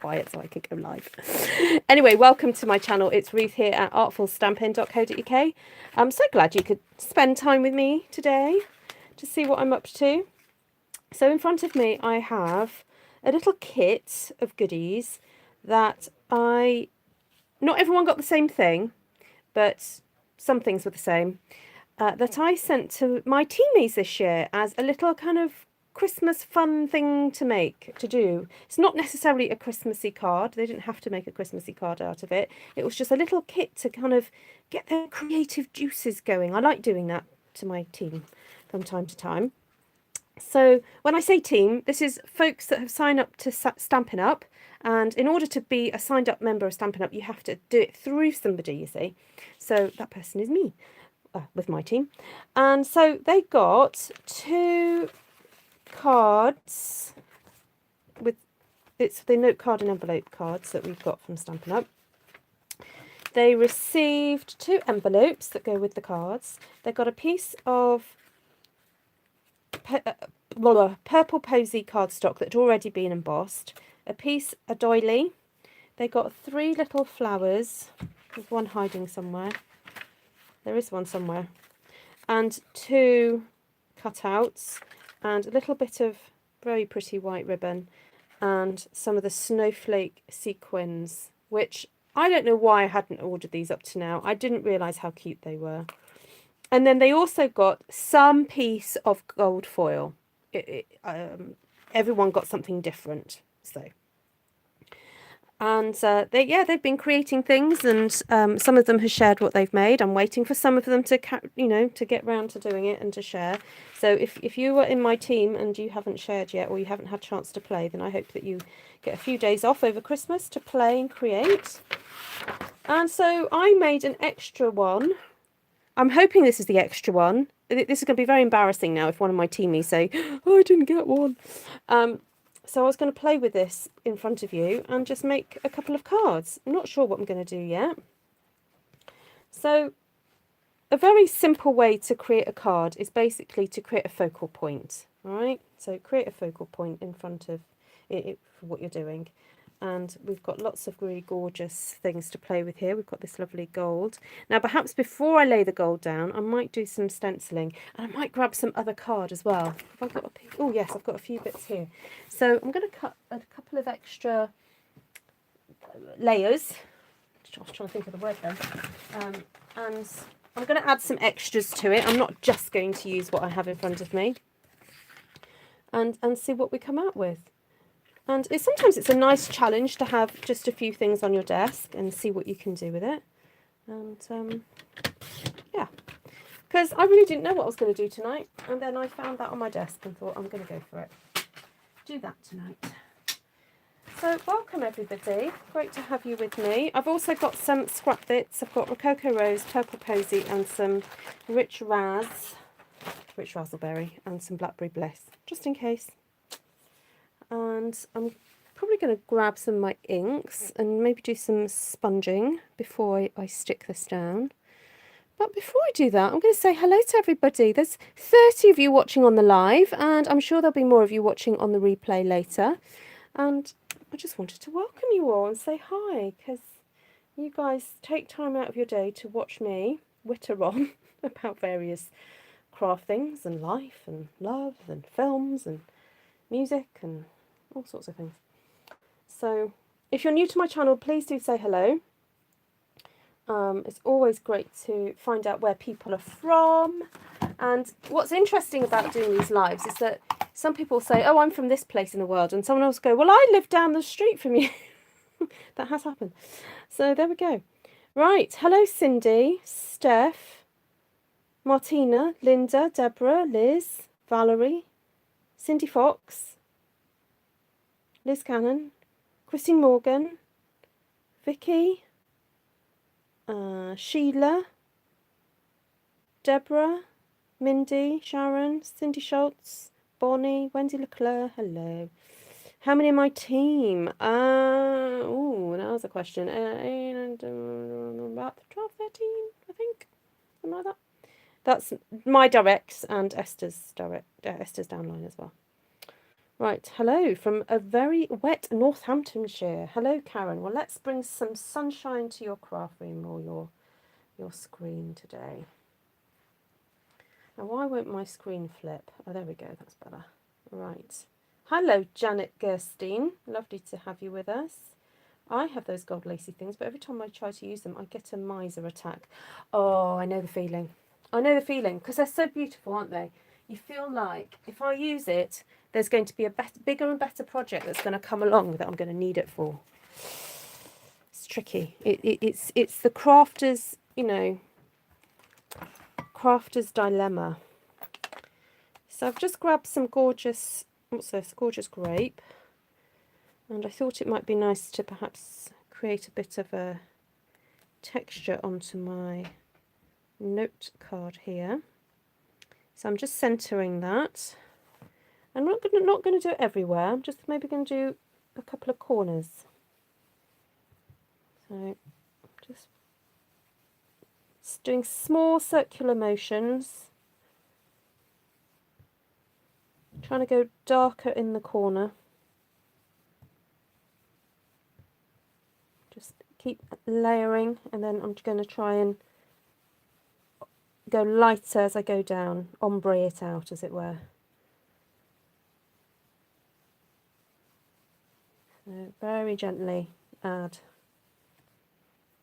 quiet so I can go live. Anyway, welcome to my channel. It's Ruth here at artfulstampin.co.uk. I'm so glad you could spend time with me today to see what I'm up to. So in front of me I have a little kit of goodies that not everyone got the same thing, but some things were the same, that I sent to my teamies this year as a little kind of Christmas fun thing to do. It's not necessarily a Christmassy card. They didn't have to make a Christmassy card out of it. It was just a little kit to kind of get their creative juices going. I like doing that to my team from time to time. So when I say team, this is folks that have signed up to Stampin' Up. And in order to be a signed up member of Stampin' Up, you have to do it through somebody, you see. So that person is me with my team. And so they got 2 cards it's the note card and envelope cards that we've got from Stampin' Up. They received 2 envelopes that go with the cards. They got a piece of purple posy cardstock that had already been embossed, a doily. They got 3 little flowers, there's one hiding somewhere, there is one somewhere, and 2 cutouts, and a little bit of very pretty white ribbon, and some of the snowflake sequins, which I don't know why I hadn't ordered these up to now. I didn't realise how cute they were. And then they also got some piece of gold foil. Everyone got something different. And they've been creating things, and some of them have shared what they've made. I'm waiting for some of them to get round to doing it and to share. So if you were in my team and you haven't shared yet, or you haven't had a chance to play, then I hope that you get a few days off over Christmas to play and create. And so I made an extra one. I'm hoping this is the extra one. This is going to be very embarrassing now if one of my teamies say, oh, I didn't get one. So I was going to play with this in front of you and just make a couple of cards. I'm not sure what I'm going to do yet. So a very simple way to create a card is basically to create a focal point. All right, so create a focal point in front of it for what you're doing. And we've got lots of really gorgeous things to play with here. We've got this lovely gold. Now, perhaps before I lay the gold down, I might do some stenciling, and I might grab some other card as well. Have I got oh, yes, I've got a few bits here. So I'm going to cut a couple of extra layers. I was trying to think of the word then. And I'm going to add some extras to it. I'm not just going to use what I have in front of me. And see what we come out with. And sometimes it's a nice challenge to have just a few things on your desk and see what you can do with it. And yeah, because I really didn't know what I was going to do tonight. And then I found that on my desk and thought, I'm going to go for it. Do that tonight. So welcome everybody. Great to have you with me. I've also got some scrap bits. I've got Rococo Rose, Purple Posy, and some Rich Razzleberry, and some Blackberry Bliss, just in case. And I'm probably going to grab some of my inks and maybe do some sponging before I stick this down. But before I do that, I'm going to say hello to everybody. There's 30 of you watching on the live, and I'm sure there'll be more of you watching on the replay later. And I just wanted to welcome you all and say hi, because you guys take time out of your day to watch me witter on about various craft things and life and love and films and music and all sorts of things. So if you're new to my channel, please do say hello. It's always great to find out where people are from. And what's interesting about doing these lives is that some people say, oh, I'm from this place in the world, and someone else go, well, I live down the street from you. That has happened. So there we go. Right, hello Cindy, Steph, Martina, Linda, Deborah, Liz, Valerie, Cindy Fox, Liz Cannon, Christine Morgan, Vicky, Sheila, Deborah, Mindy, Sharon, Cindy Schultz, Bonnie, Wendy Leclerc, hello. How many in my team? Oh, that was a question. About 12, 13, I think. Something like that. That's my directs and Esther's downline as well. Right, hello from a very wet Northamptonshire. Hello, Karen. Well, let's bring some sunshine to your craft room or your screen today. Now, why won't my screen flip? Oh, there we go. That's better. Right. Hello, Janet Gerstein. Lovely to have you with us. I have those gold lacy things, but every time I try to use them, I get a miser attack. Oh, I know the feeling. I know the feeling, because they're so beautiful, aren't they? You feel like if I use it, there's going to be a bigger and better project that's going to come along that I'm going to need it for. It's tricky. It's the crafter's, you know, crafter's dilemma. So I've just grabbed some gorgeous, what's this? Gorgeous grape. And I thought it might be nice to perhaps create a bit of a texture onto my note card here. So I'm just centering that. I'm not going to do it everywhere. I'm just maybe going to do a couple of corners. So just doing small circular motions. Trying to go darker in the corner. Just keep layering, and then I'm going to try and go lighter as I go down, ombre it out, as it were. So very gently add.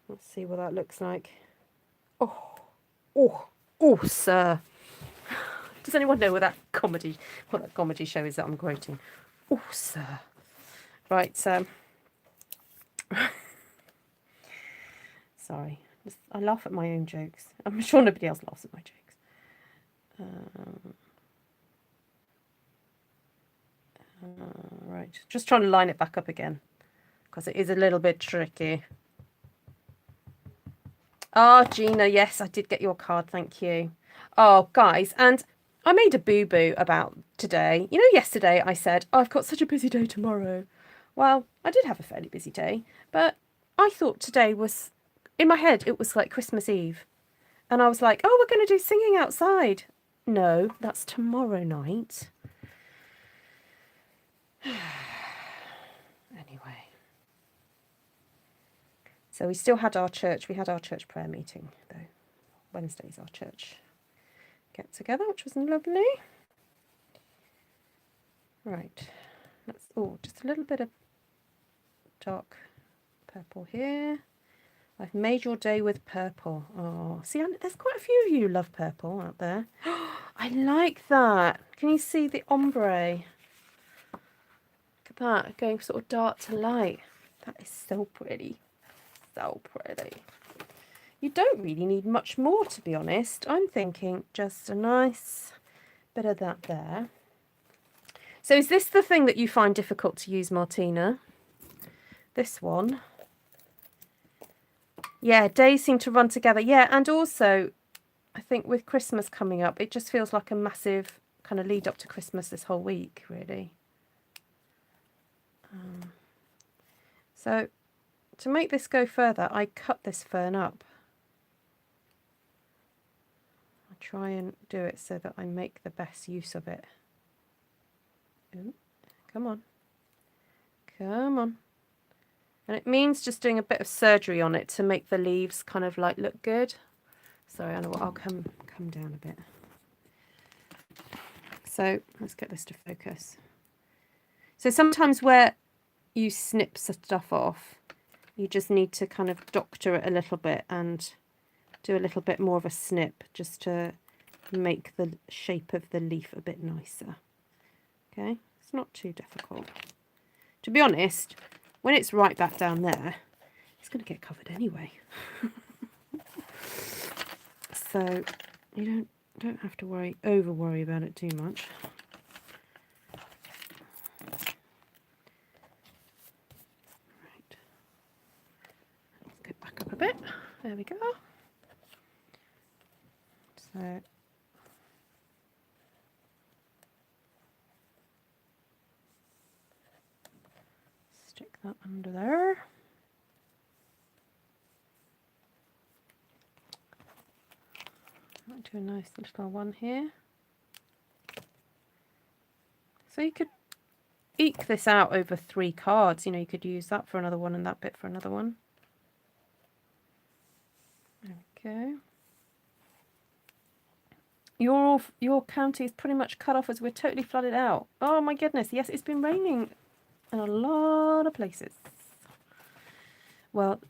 Let's see what that looks like. Oh, oh, oh, sir. Does anyone know what that comedy show is that I'm quoting? Oh, sir. Right. Sorry. I laugh at my own jokes. I'm sure nobody else laughs at my jokes. Right. Just trying to line it back up again, because it is a little bit tricky. Oh, Gina, yes, I did get your card. Thank you. Oh, guys, and I made a boo-boo about today. You know, yesterday I said, oh, I've got such a busy day tomorrow. Well, I did have a fairly busy day, but I thought today was, in my head, it was like Christmas Eve. And I was like, oh, we're going to do singing outside. No, that's tomorrow night. Anyway. So we still had our church. We had our church prayer meeting, though. Wednesday's our church get together, which was lovely. Right. Let's, oh, just a little bit of dark purple here. I've made your day with purple. Oh, see, there's quite a few of you who love purple out there. I like that. Can you see the ombre? Look at that, going sort of dark to light. That is so pretty. So pretty. You don't really need much more, to be honest. I'm thinking just a nice bit of that there. So is this the thing that you find difficult to use, Martina? This one? Yeah, days seem to run together. Yeah, and also, I think with Christmas coming up, it just feels like a massive kind of lead up to Christmas this whole week, really. So to make this go further, I cut this fern up. I try and do it so that I make the best use of it. Ooh, come on. Come on. And it means just doing a bit of surgery on it to make the leaves kind of like look good. Sorry, I know what, I'll come down a bit. So let's get this to focus. So sometimes where you snip stuff off, you just need to kind of doctor it a little bit and do a little bit more of a snip just to make the shape of the leaf a bit nicer. Okay, it's not too difficult. To be honest, when it's right back down there, it's going to get covered anyway. So you don't have to over worry about it too much. Right. Let's get back up a bit. There we go. So stick that under there. Might do a nice little one here. So you could eke this out over 3 cards. You know, you could use that for another one and that bit for another one. There we go. Your county is pretty much cut off as we're totally flooded out. Oh my goodness, yes, it's been raining in a lot of places. Well,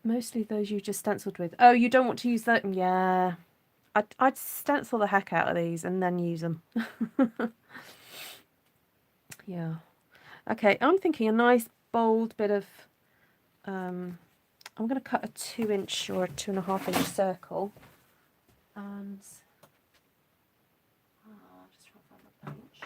mostly those you just stenciled with. Oh, you don't want to use that? Yeah. I'd stencil the heck out of these and then use them. Yeah. Okay, I'm thinking a nice bold bit of, I'm going to cut a 2-inch or a 2.5-inch circle. And just trying to find my punch.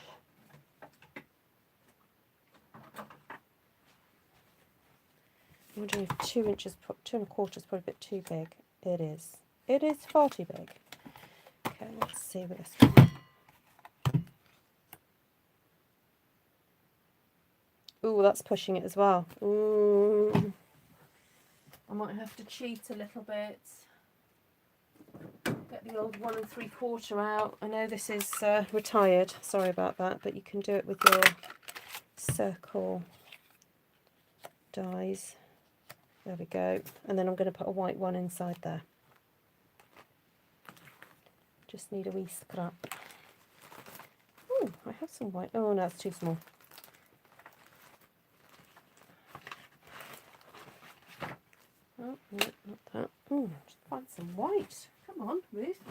I'm wondering if 2 inches, 2.25 is probably a bit too big. It is. It is far too big. Okay, let's see what this one. Ooh, that's pushing it as well. Ooh. I might have to cheat a little bit. Get the old 1 3/4 out. I know this is retired. Sorry about that, but you can do it with your circle dies. There we go. And then I'm going to put a white one inside there. Just need a wee scrap. Oh, I have some white. Oh no, it's too small. Oh, no, not that. Oh, just find some white. Come on, Ruth.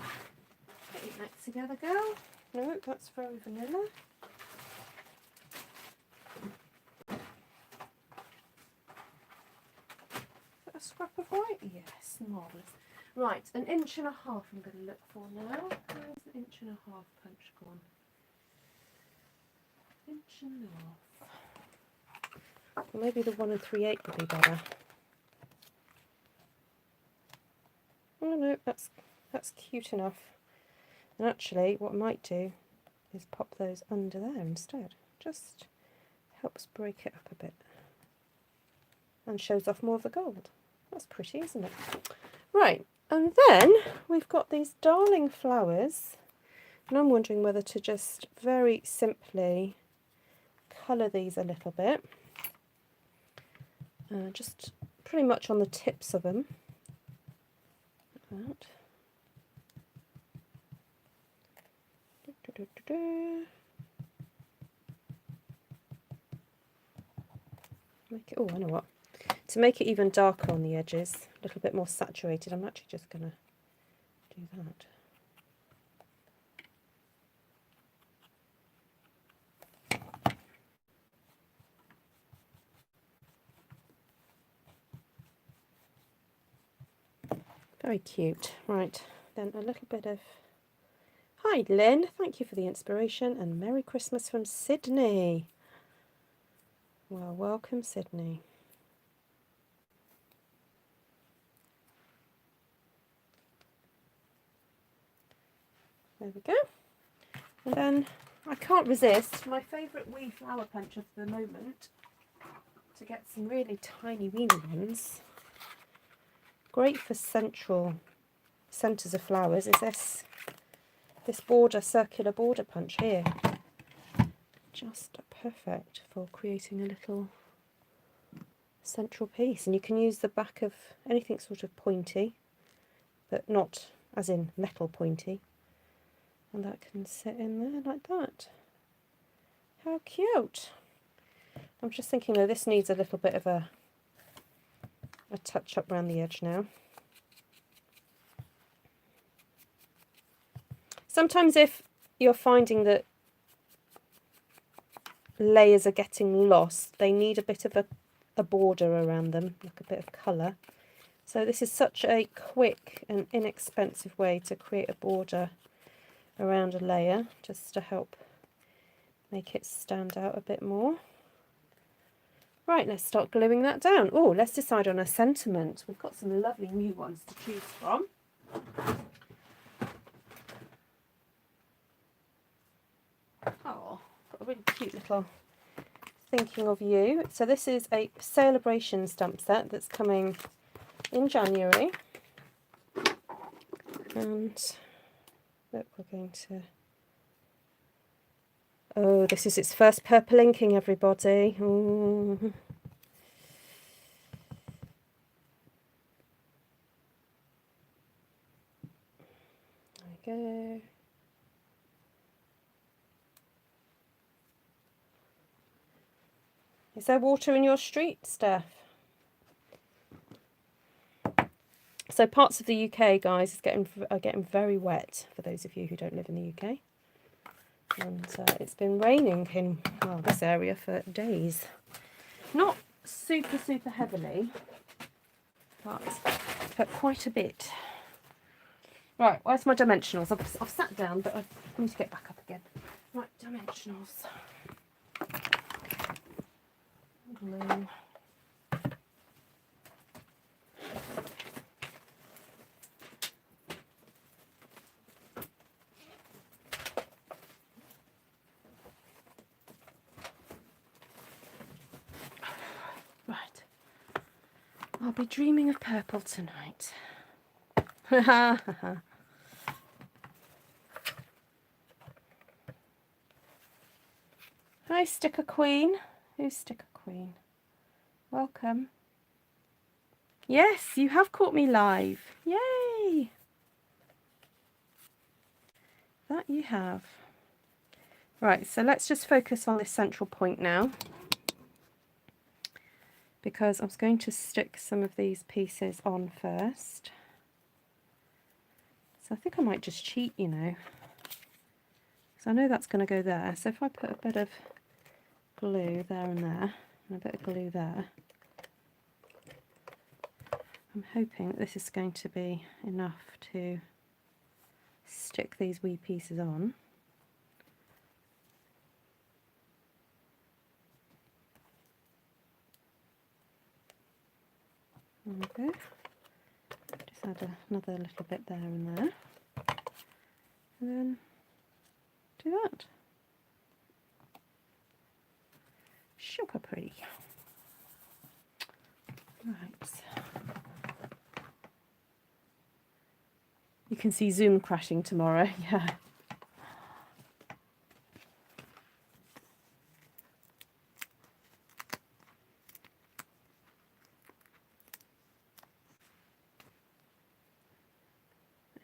Get your act together, girl. No, that's very vanilla. A scrap of white? Yes, marvellous. Right, 1.5 inches I'm going to look for now. Where's the 1.5 inch punch gone? 1.5 inches. Well, maybe the 1 3/8 would be better. Oh no, that's cute enough. And actually, what I might do is pop those under there instead. Just helps break it up a bit. And shows off more of the gold. That's pretty, isn't it? Right, and then we've got these darling flowers. And I'm wondering whether to just very simply colour these a little bit. Just pretty much on the tips of them. Like that. Make it, oh, I know what. To make it even darker on the edges, a little bit more saturated, I'm actually just going to do that. Very cute. Right, then a little bit of... Hi Lynn, thank you for the inspiration and Merry Christmas from Sydney. Well, welcome Sydney. There we go. And then I can't resist my favourite wee flower punch of the moment to get some really tiny weeny ones. Great for centres of flowers is this border, circular border punch here. Just perfect for creating a little central piece. And you can use the back of anything sort of pointy, but not as in metal pointy. And that can sit in there like that. How cute! I'm just thinking though, this needs a little bit of a touch up around the edge now. Sometimes if you're finding that layers are getting lost, they need a bit of a border around them, like a bit of colour. So this is such a quick and inexpensive way to create a border around a layer, just to help make it stand out a bit more. Right, let's start gluing that down. Oh, let's decide on a sentiment. We've got some lovely new ones to choose from. Oh, got a really cute little thinking of you. So this is a celebration stamp set that's coming in January. And look, we're going to Oh, this is its first purple inking, everybody. Ooh. There we go. Is there water in your street, Steph? So parts of the UK, guys, are getting very wet, for those of you who don't live in the UK. And it's been raining in, well, this area for days. Not super, super heavily, but quite a bit. Right, where's my dimensionals? I've sat down, but I need to get back up again. Right, dimensionals. Glue. Right. I'll be dreaming of purple tonight. Hi, Sticker Queen. Who's Sticker Queen? Welcome. Yes, you have caught me live. Yay! That you have. Right, so let's just focus on this central point now, because I was going to stick some of these pieces on first. So I think I might just cheat, you know. So I know that's going to go there. So if I put a bit of glue there and there, and a bit of glue there, I'm hoping that this is going to be enough to stick these wee pieces on. There we go. Just add another little bit there and there. And then do that. Super pretty. Right. You can see Zoom crashing tomorrow, yeah.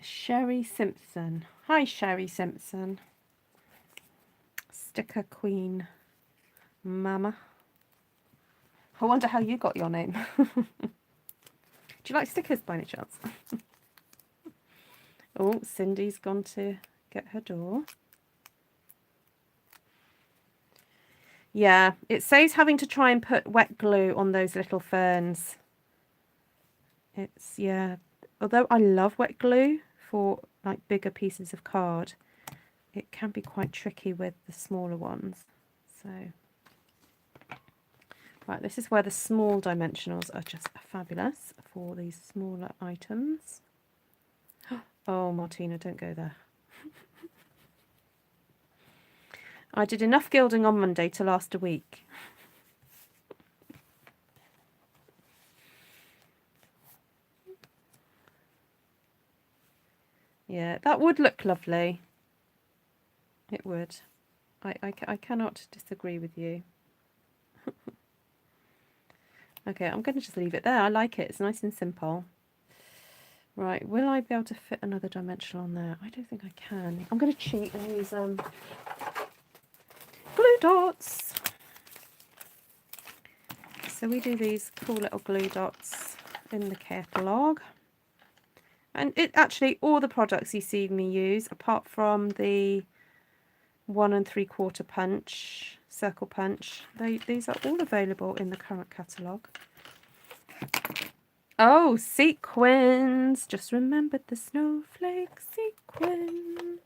Sherry Simpson. Hi, Sherry Simpson. Sticker Queen Mama. I wonder how you got your name. Do you like stickers by any chance? Oh, Cindy's gone to get her door. Yeah, it saves having to try and put wet glue on those little ferns. It's, yeah, although I love wet glue for like bigger pieces of card, it can be quite tricky with the smaller ones. So, right, this is where the small dimensionals are just fabulous for these smaller items. Oh, Martina, don't go there. I did enough gilding on Monday to last a week. Yeah, that would look lovely. It would. I cannot disagree with you. Okay, I'm going to just leave it there. I like it. It's nice and simple. Right, will I be able to fit another dimension on there? I don't think I can. I'm going to cheat and use glue dots. So we do these cool little glue dots in the catalogue. And it actually, all the products you see me use, apart from the 1 3/4 punch, circle punch, these are all available in the current catalogue. Oh, sequins! Just remembered the snowflake sequins.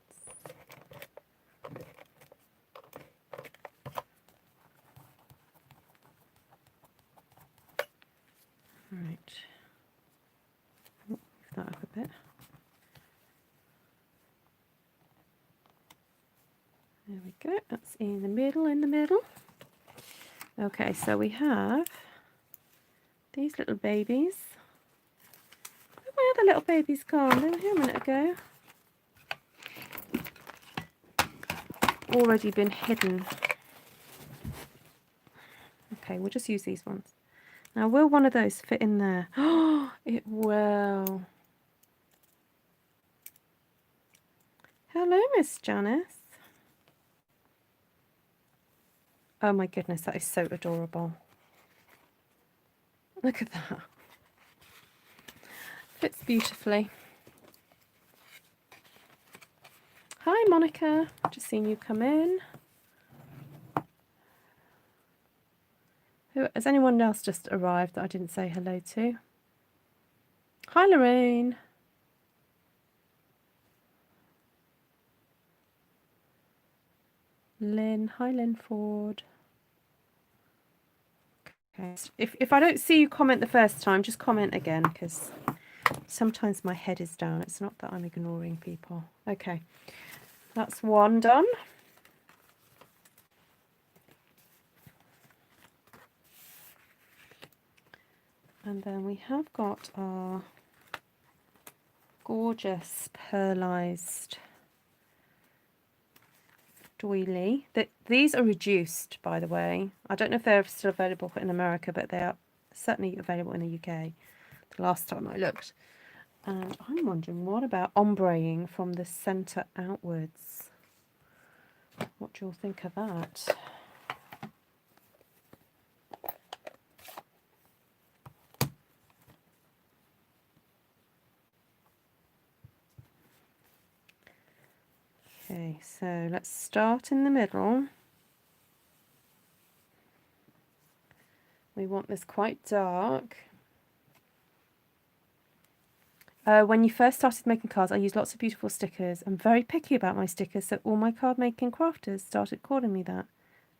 Right. Move that up a bit. There we go. That's in the middle, Okay, so we have these little babies. Where are the little babies gone? They were here a minute ago. already been hidden. Okay, we'll just use these ones. Now, will one of those fit in there? Oh, it will. Hello, Miss Janice. Oh my goodness, that is so adorable. Look at that. Fits beautifully. Hi, Monica. Just seen you come in. Has anyone else just arrived that I didn't say hello to? Hi, Lorraine. Lynn. Hi, Lynn Ford. Okay. If I don't see you comment the first time, just comment again, because sometimes my head is down. It's not that I'm ignoring people. Okay. That's one done. And then we have got our gorgeous pearlized doily. These are reduced, by the way. I don't know if they're still available in America, but they are certainly available in the UK the last time I looked. And I'm wondering, what about ombreing from the centre outwards? What do you all think of that? Okay, so let's start in the middle. We want this quite dark. When you first started making cards, I used lots of beautiful stickers. I'm very picky about my stickers, so all my card making crafters started calling me that.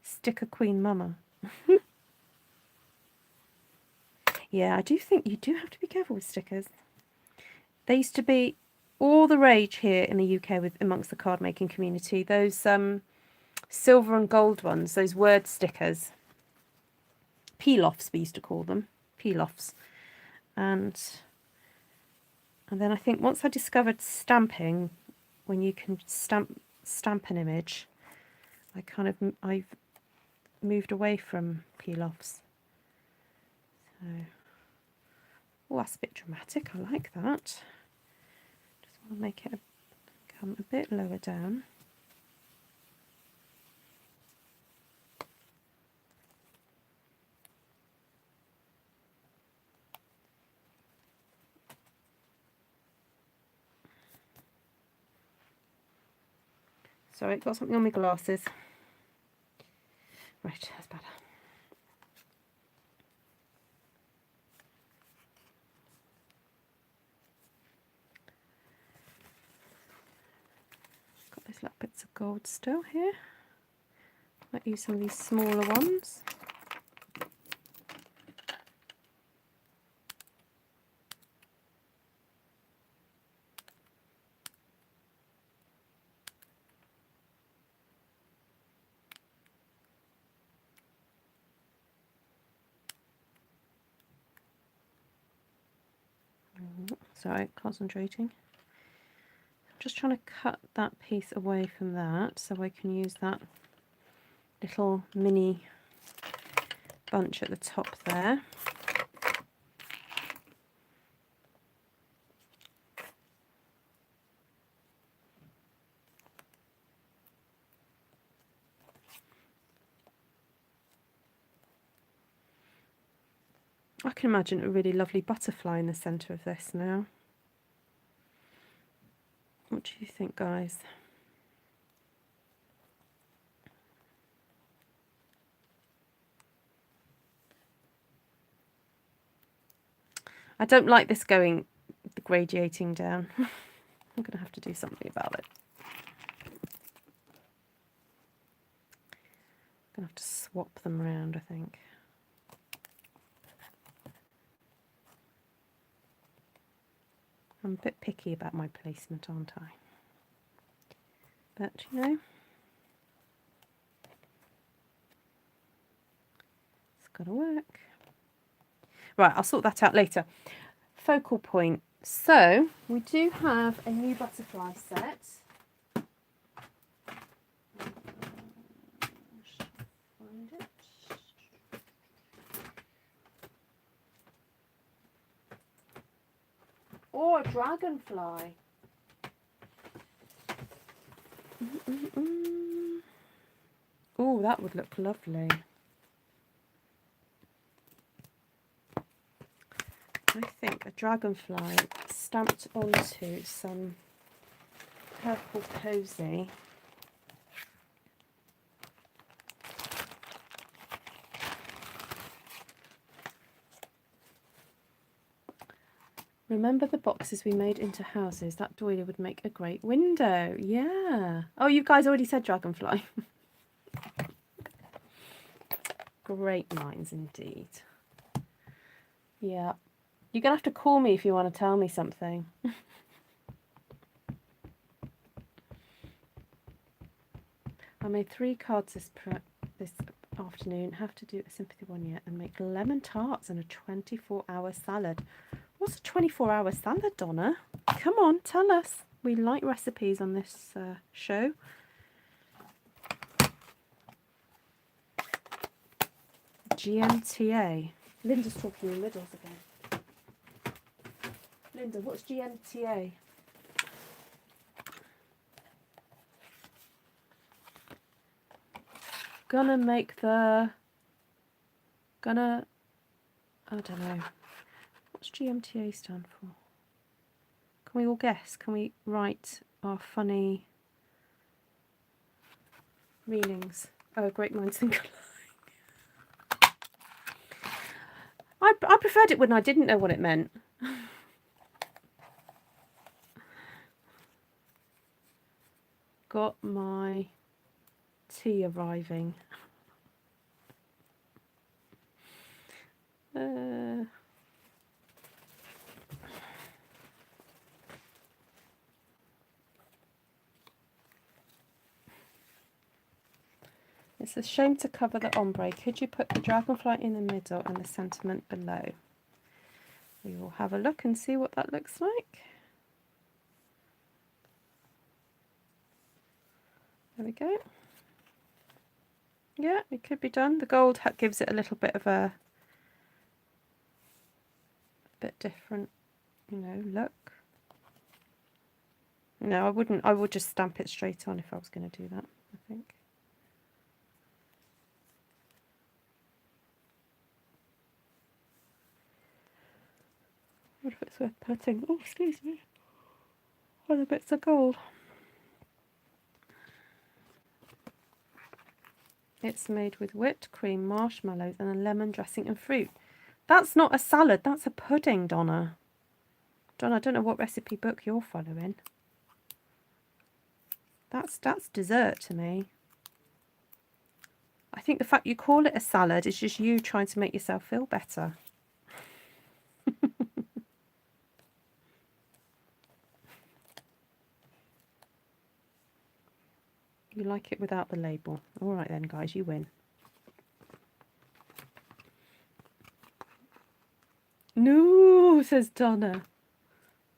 Sticker Queen Mama. Yeah, I do think you do have to be careful with stickers. They used to be all the rage here in the UK with amongst the card making community. Those silver and gold ones, those word stickers. Peel-offs, we used to call them. Peel-offs. And then I think once I discovered stamping, when you can stamp an image, I've moved away from peel-offs. So, oh, that's a bit dramatic. I like that. Just want to make it come a bit lower down. Sorry, got something on my glasses. Right, that's better. Got those little bits of gold still here. Might use some of these smaller ones. Sorry, concentrating. I'm just trying to cut that piece away from that so I can use that little mini bunch at the top there. I can imagine a really lovely butterfly in the centre of this now. What do you think, guys? I don't like this going, gradiating down. I'm going to have to do something about it. I'm going to have to swap them around, I think. I'm a bit picky about my placement, aren't I? But, you know, it's got to work. Right, I'll sort that out later. Focal point. So, we do have a new butterfly set. Or a dragonfly. Oh, that would look lovely. I think a dragonfly stamped onto some purple posy. Remember the boxes we made into houses? That doily would make a great window. Yeah. Oh, you guys already said dragonfly. Great minds indeed. Yeah. You're going to have to call me if you want to tell me something. I made 3 cards this afternoon. Have to do a sympathy one yet and make lemon tarts and a 24-hour salad. What's a 24-hour salad, Donna? Come on, tell us. We like recipes on this show. GMTA. Linda's talking in riddles again. Linda, what's GMTA? Gonna make the... I don't know. What's GMTA stand for? Can we all guess? Can we write our funny meanings? Oh, great minds think alike. I preferred it when I didn't know what it meant. Got my tea arriving. It's a shame to cover the ombre. Could you put the dragonfly in the middle and the sentiment below? We will have a look and see what that looks like. There we go. Yeah, it could be done. The gold gives it a little bit of a bit different, you know, look. No, I wouldn't. I would just stamp it straight on if I was going to do that, I think. What if it's worth putting? Oh, excuse me. Other bits of gold. It's made with whipped cream, marshmallows, and a lemon dressing and fruit. That's not a salad. That's a pudding, Donna. Donna, I don't know what recipe book you're following. That's dessert to me. I think the fact you call it a salad is just you trying to make yourself feel better. You like it without the label. All right then, guys, you win. No, says Donna.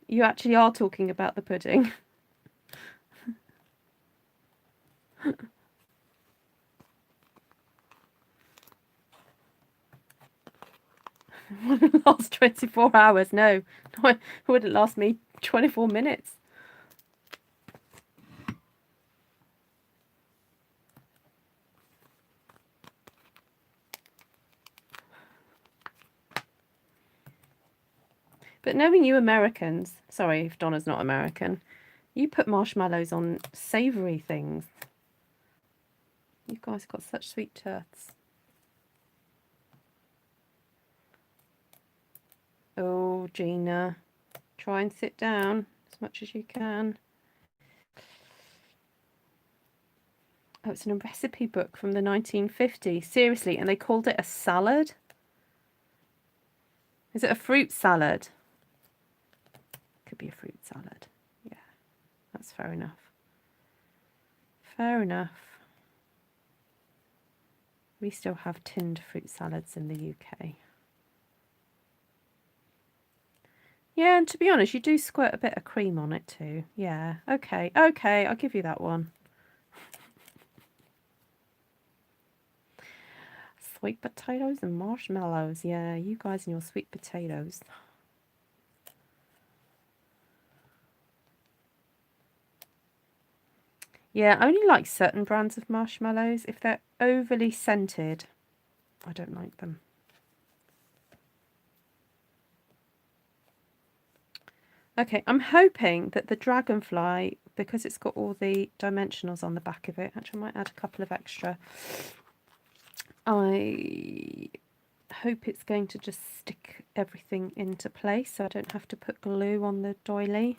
You actually are talking about the pudding. Wouldn't last 24 hours. No, it wouldn't last me 24 minutes. But knowing you Americans, sorry if Donna's not American, you put marshmallows on savoury things. You guys got such sweet tooths. Oh, Gina, try and sit down as much as you can. Oh, it's in a recipe book from the 1950s. Seriously, and they called it a salad? Is it a fruit salad? Could be a fruit salad. Yeah, that's fair enough. Fair enough. We still have tinned fruit salads in the UK. Yeah, and to be honest, you do squirt a bit of cream on it too. Yeah, okay, I'll give you that one. Sweet potatoes and marshmallows. Yeah, you guys and your sweet potatoes. Yeah, I only like certain brands of marshmallows. If they're overly scented, I don't like them. Okay, I'm hoping that the dragonfly, because it's got all the dimensionals on the back of it, actually I might add a couple of extra. I hope it's going to just stick everything into place so I don't have to put glue on the doily.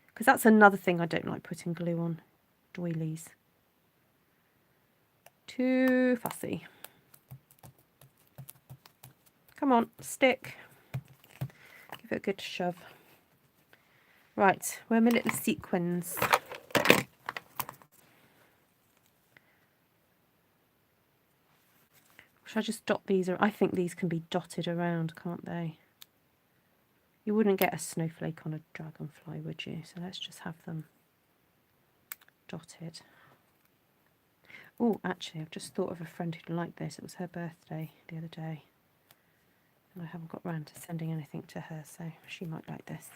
Because that's another thing I don't like, putting glue on doilies. Too fussy. Come on, stick. Give it a good shove. Right, where are my little sequins? Should I just dot these? I think these can be dotted around, can't they? You wouldn't get a snowflake on a dragonfly, would you? So let's just have them dotted. Oh, actually, I've just thought of a friend who'd like this. It was her birthday the other day. And I haven't got round to sending anything to her, so she might like this.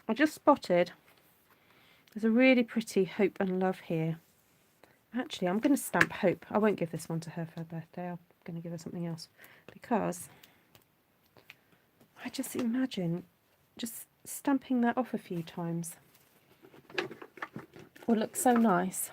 I just spotted there's a really pretty hope and love here. Actually, I'm going to stamp hope. I won't give this one to her for her birthday. I'm going to give her something else because I just imagine just stamping that off a few times will look so nice.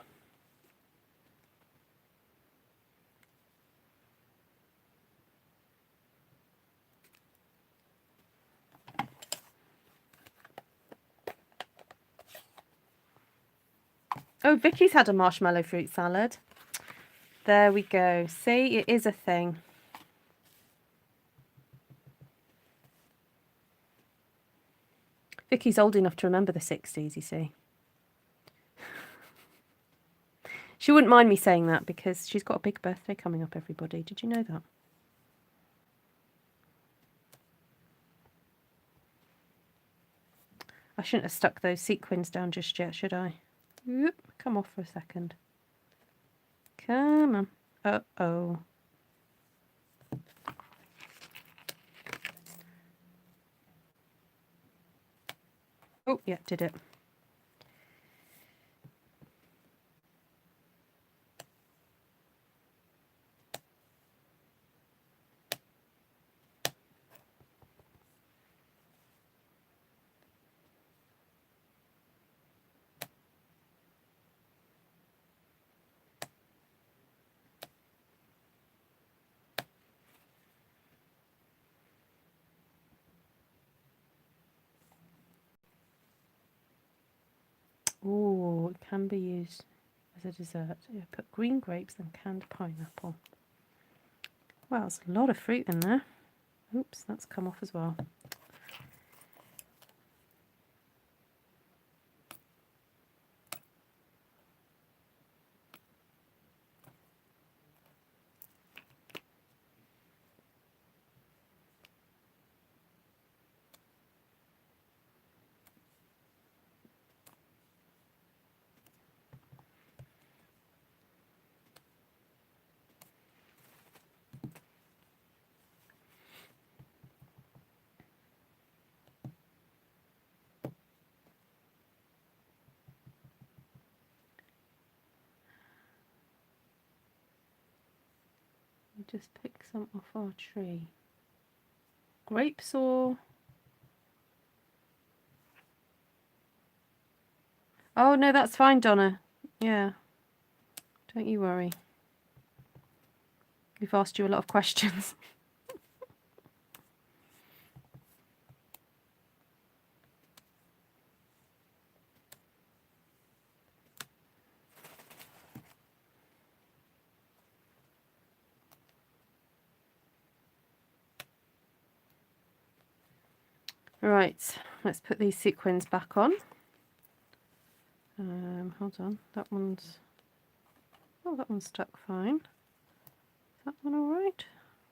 Oh, Vicky's had a marshmallow fruit salad. There we go. See, it is a thing. Vicky's old enough to remember the 60s, you see. She wouldn't mind me saying that because she's got a big birthday coming up, everybody. Did you know that? I shouldn't have stuck those sequins down just yet, should I? Oop, come off for a second. Come on. Uh-oh. Oh, yeah, did it. Oh, it can be used as a dessert. Yeah, put green grapes and canned pineapple. Wow, there's a lot of fruit in there. Oops, that's come off as well. Just pick some off our tree. Grapes or... Oh, no, that's fine, Donna. Yeah. Don't you worry. We've asked you a lot of questions. Right, let's put these sequins back on. Hold on, that one's... Oh, that one's stuck fine. Is that one alright?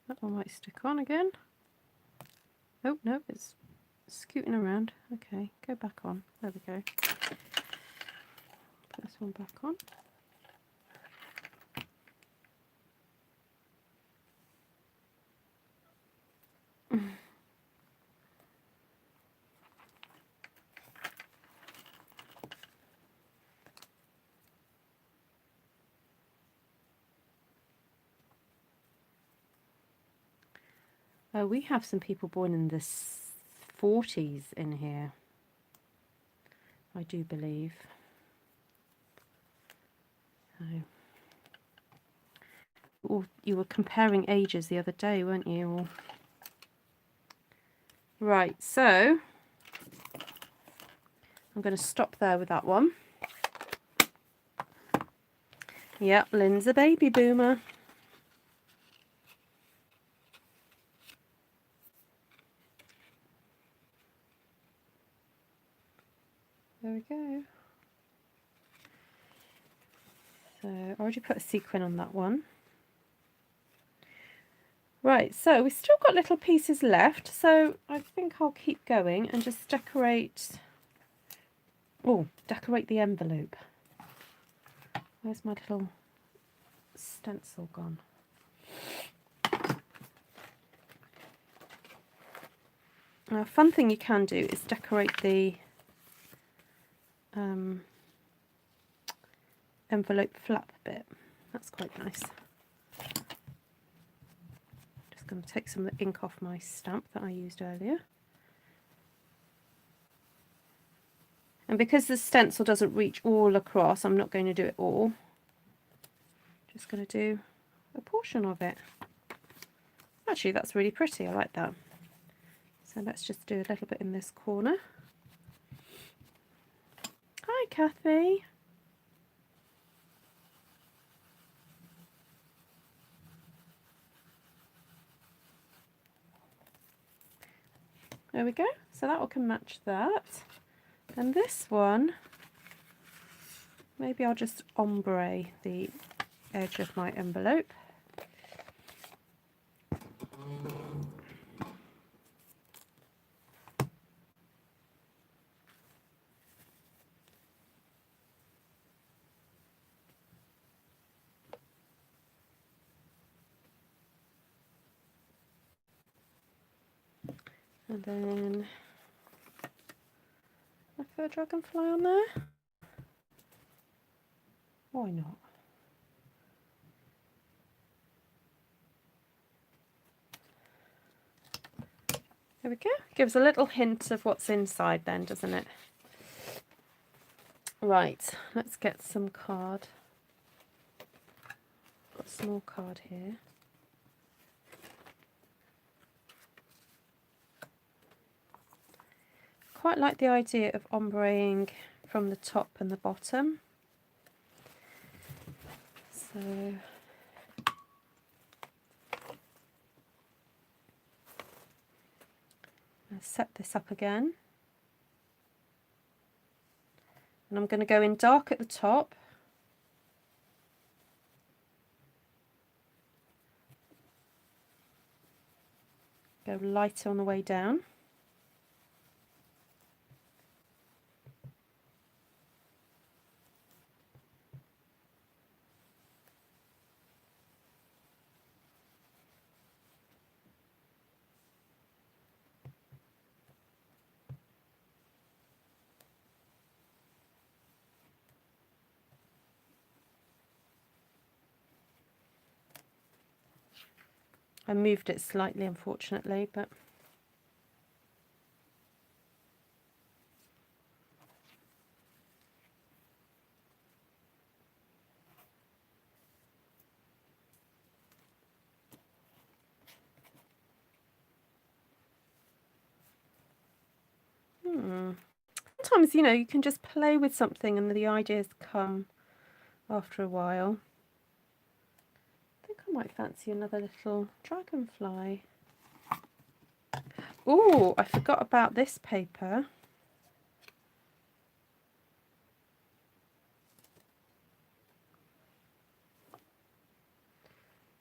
That one might stick on again. Oh, no, it's scooting around. Okay, go back on. There we go. Put this one back on. We have some people born in the 40s in here, I do believe. So, you were comparing ages the other day, weren't you? Right, so I'm going to stop there with that one. Yep, Lynn's a baby boomer. There we go. So I already put a sequin on that one. Right, so we've still got little pieces left, so I think I'll keep going and just decorate the envelope. Where's my little stencil gone? Now, a fun thing you can do is decorate the envelope flap bit. That's quite nice. Just going to take some of the ink off my stamp that I used earlier. And because the stencil doesn't reach all across, I'm not going to do it all. Just going to do a portion of it. Actually, that's really pretty. I like that. So let's just do a little bit in this corner. Hi, Kathy. There we go. So that one can match that. And this one, maybe I'll just ombre the edge of my envelope. And then I put a dragonfly on there. Why not? There we go. Gives a little hint of what's inside then, doesn't it? Right, let's get some card. Got a small card here. Quite like the idea of ombreing from the top and the bottom. So I'll set this up again. And I'm going to go in dark at the top. Go lighter on the way down. I moved it slightly, unfortunately, but sometimes, you know, you can just play with something and the ideas come after a while. I think I might fancy another little dragonfly. Oh, I forgot about this paper.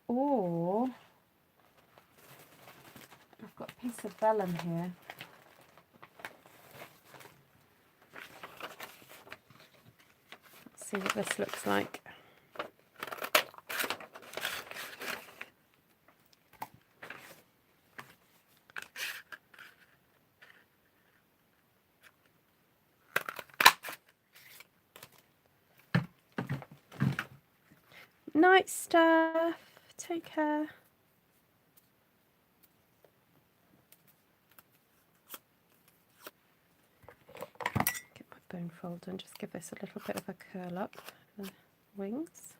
Or I've got a piece of vellum here. Let's see what this looks like. Night stuff. Take care. Get my bone folder and just give this a little bit of a curl up the wings.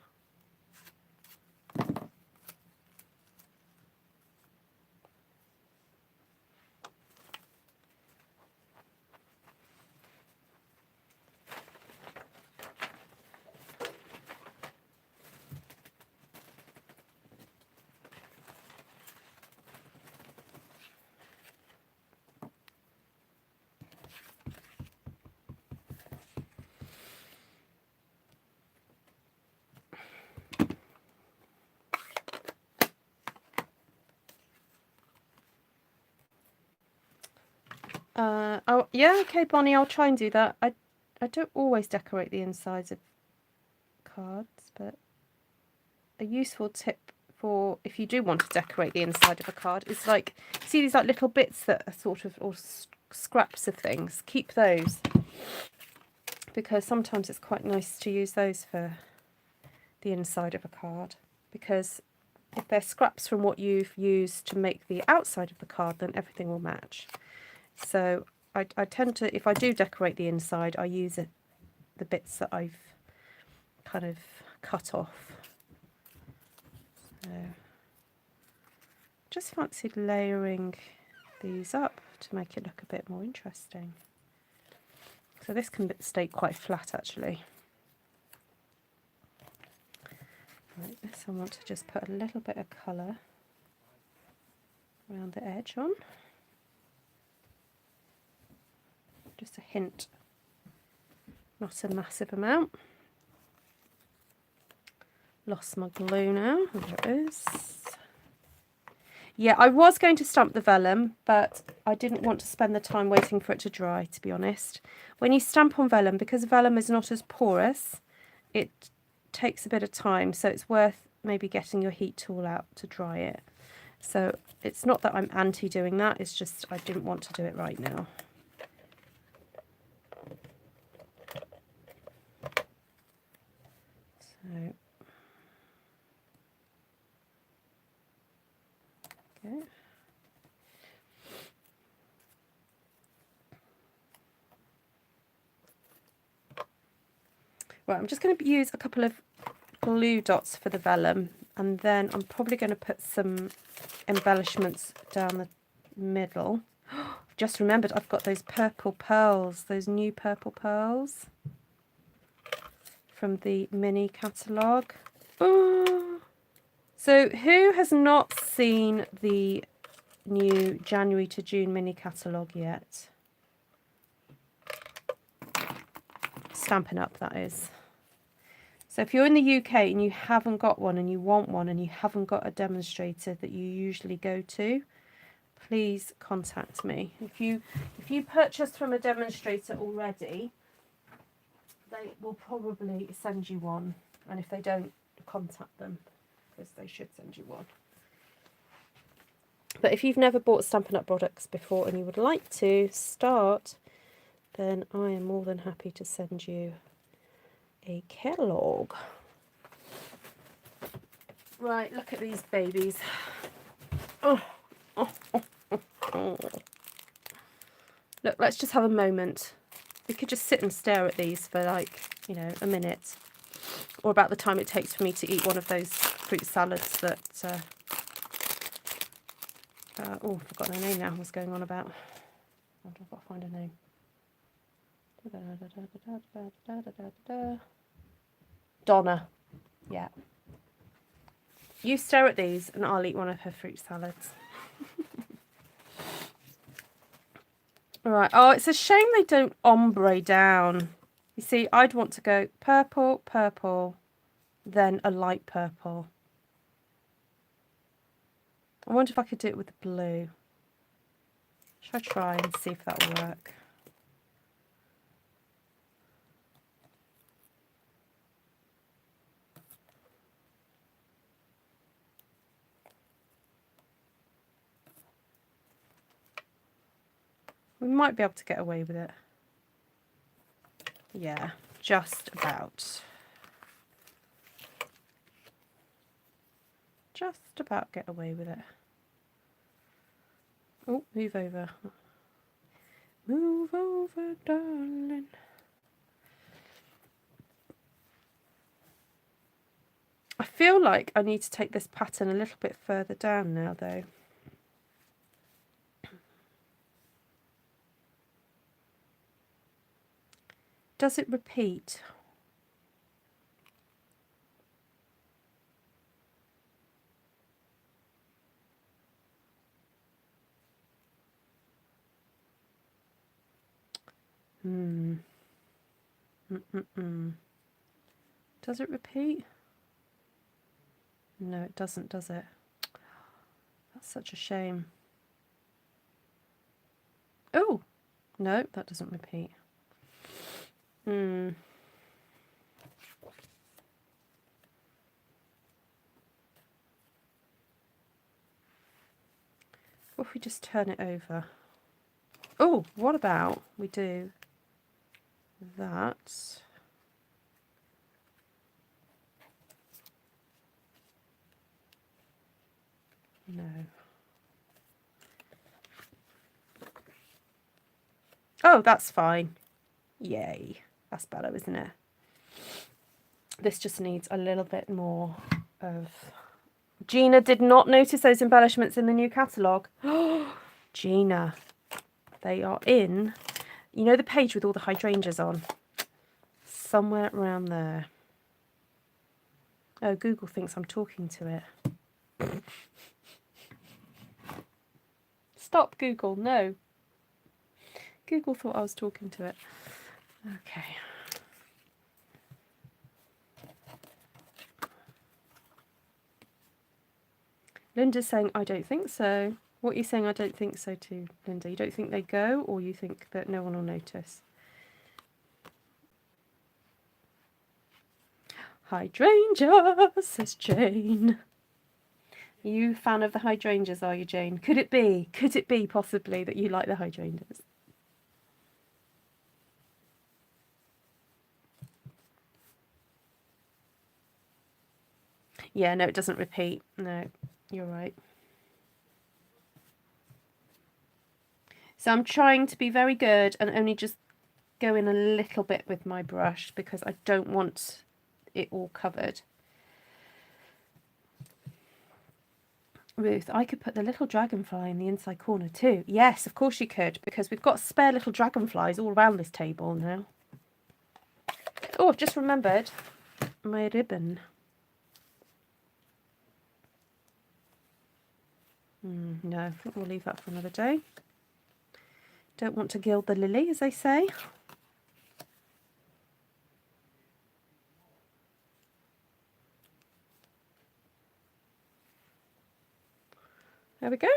Oh yeah, okay, Bonnie, I'll try and do that. I don't always decorate the insides of cards, but a useful tip for if you do want to decorate the inside of a card is like, see these like little bits that are sort of, or scraps of things, keep those, because sometimes it's quite nice to use those for the inside of a card, because if they're scraps from what you've used to make the outside of the card, then everything will match. So I tend to, if I do decorate the inside, I use the bits that I've kind of cut off. So just fancied layering these up to make it look a bit more interesting. So this can stay quite flat actually. Right, this I want to just put a little bit of colour around the edge on. Just a hint, not a massive amount. Lost my glue now, there it is. Yeah, I was going to stamp the vellum, but I didn't want to spend the time waiting for it to dry, to be honest. When you stamp on vellum, because vellum is not as porous, it takes a bit of time, so it's worth maybe getting your heat tool out to dry it. So it's not that I'm anti doing that, it's just I didn't want to do it right now. So, okay. Right, I'm just going to use a couple of glue dots for the vellum, and then I'm probably going to put some embellishments down the middle. I've just remembered I've got those purple pearls, those new purple pearls from the mini catalogue. Oh. So who has not seen the new January to June mini catalogue yet? Stampin' Up, that is. So if you're in the UK and you haven't got one and you want one and you haven't got a demonstrator that you usually go to, please contact me. If you purchased from a demonstrator already, they will probably send you one, and if they don't, contact them, because they should send you one. But if you've never bought Stampin' Up products before and you would like to start, then I am more than happy to send you a catalogue. Right, look at these babies. Oh, oh, oh, oh, oh. Look, let's just have a moment. We could just sit and stare at these for like, you know, a minute, or about the time it takes for me to eat one of those fruit salads that oh, I've forgotten her name now. What's going on about? I've got to find her name. Donna. Yeah. You stare at these and I'll eat one of her fruit salads. Right. Oh, it's a shame they don't ombre down. You see, I'd want to go purple, purple, then a light purple. I wonder if I could do it with blue. Shall I try and see if that will work? We might be able to get away with it. Yeah, just about. Just about get away with it. Oh, move over. Move over, darling. I feel like I need to take this pattern a little bit further down now, though. Does it repeat? Does it repeat? No, it doesn't, does it? That's such a shame. Oh, no, that doesn't repeat. What if we just turn it over? Oh, what about we do that? No. Oh, that's fine. Yay. That's better, isn't it? This just needs a little bit more of... Gina did not notice those embellishments in the new catalogue. Gina, they are in, you know, the page with all the hydrangeas on? Somewhere around there. Oh, Google thinks I'm talking to it. Stop, Google. No. Google thought I was talking to it. Okay. Linda's saying, I don't think so. What are you saying I don't think so to, Linda? You don't think they go, or you think that no one will notice? Hydrangea, says Jane. Are you a fan of the hydrangeas, are you, Jane? Could it be possibly that you like the hydrangeas? Yeah, no, it doesn't repeat. No, you're right. So I'm trying to be very good and only just go in a little bit with my brush because I don't want it all covered. Ruth, I could put the little dragonfly in the inside corner too. Yes, of course you could, because we've got spare little dragonflies all around this table now. Oh, I've just remembered my ribbon. No, I think we'll leave that for another day. Don't want to gild the lily, as they say. There we go.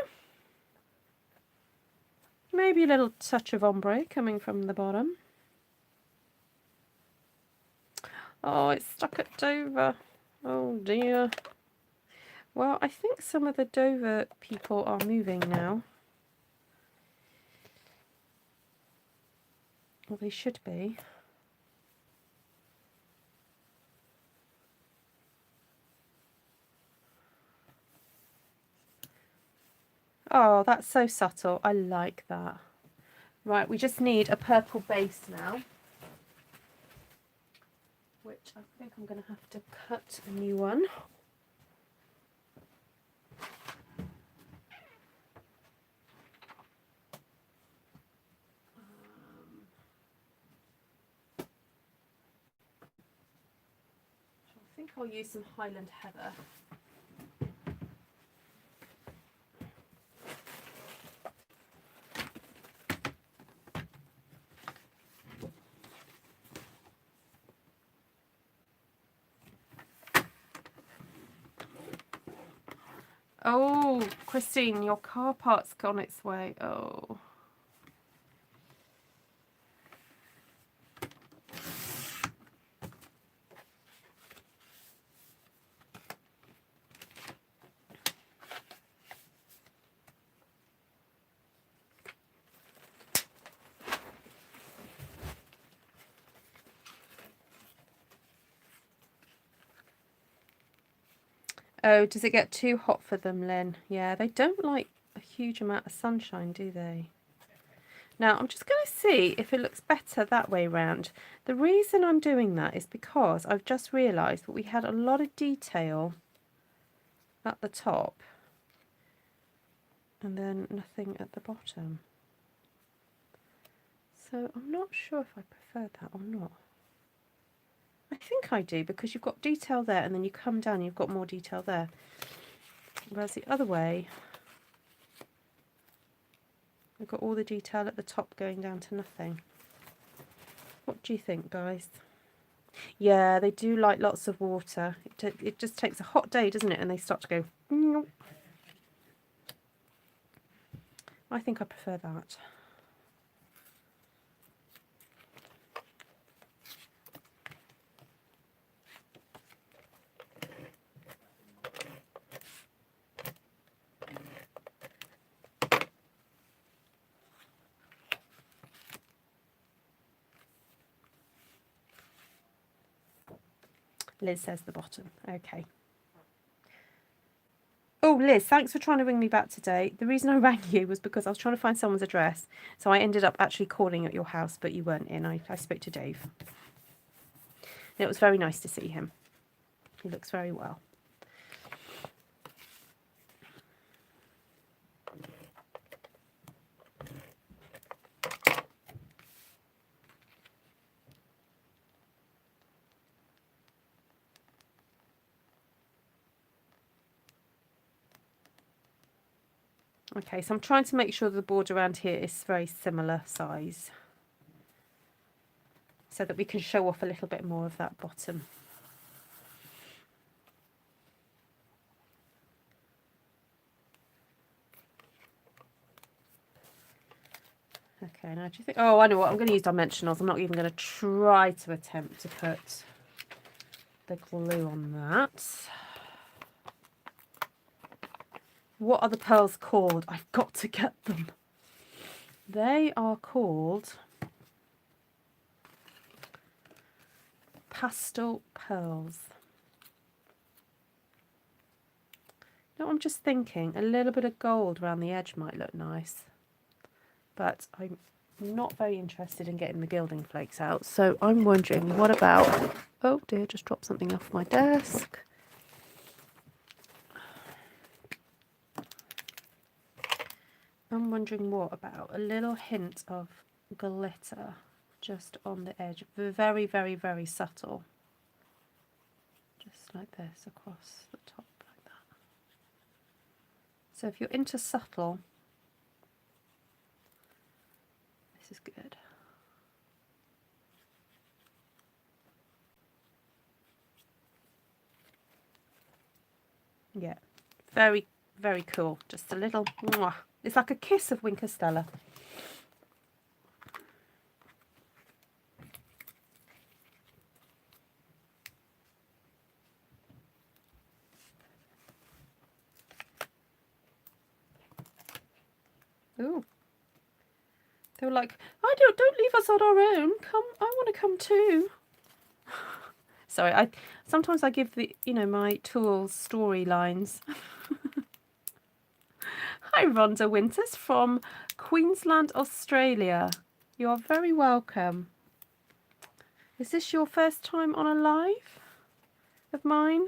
Maybe a little touch of ombre coming from the bottom. Oh, it's stuck at Dover. Oh dear. Well, I think some of the Dover people are moving now. Well, they should be. Oh, that's so subtle. I like that. Right, we just need a purple base now, which I think I'm going to have to cut a new one. I think I'll use some Highland Heather. Oh, Christine, your car part's on its way. Oh. Oh, does it get too hot for them, Lynn? Yeah, they don't like a huge amount of sunshine, do they? Now, I'm just going to see if it looks better that way round. The reason I'm doing that is because I've just realised that we had a lot of detail at the top and then nothing at the bottom. So I'm not sure if I prefer that or not. I think I do, because you've got detail there and then you come down and you've got more detail there. Whereas the other way, we've got all the detail at the top going down to nothing. What do you think, guys? Yeah, they do like lots of water. It just takes a hot day, doesn't it? And they start to go, "Mm." I think I prefer that. Liz says the bottom. Okay. Oh, Liz, thanks for trying to ring me back today. The reason I rang you was because I was trying to find someone's address. So I ended up actually calling at your house, but you weren't in. I spoke to Dave. And it was very nice to see him. He looks very well. Okay, so I'm trying to make sure the board around here is very similar size, so that we can show off a little bit more of that bottom. Okay, now do you think, oh, I know what, I'm going to use dimensionals. I'm not even going to try to attempt to put the glue on that. What are the pearls called? I've got to get them. They are called pastel pearls. You know, I'm just thinking a little bit of gold around the edge might look nice, but I'm not very interested in getting the gilding flakes out. So I'm wondering, what about, oh dear, just dropped something off my desk. I'm wondering, what about a little hint of glitter just on the edge, very, very, very subtle, just like this across the top like that. So if you're into subtle, this is good. Yeah, very, very cool. Just a little, mwah. It's like a kiss of Winker Stella. Ooh. They were like, don't leave us on our own. Come, I want to come too. Sorry, sometimes I give the, my tools storylines. Hi, Rhonda Winters from Queensland, Australia. You are very welcome. Is this your first time on a live of mine?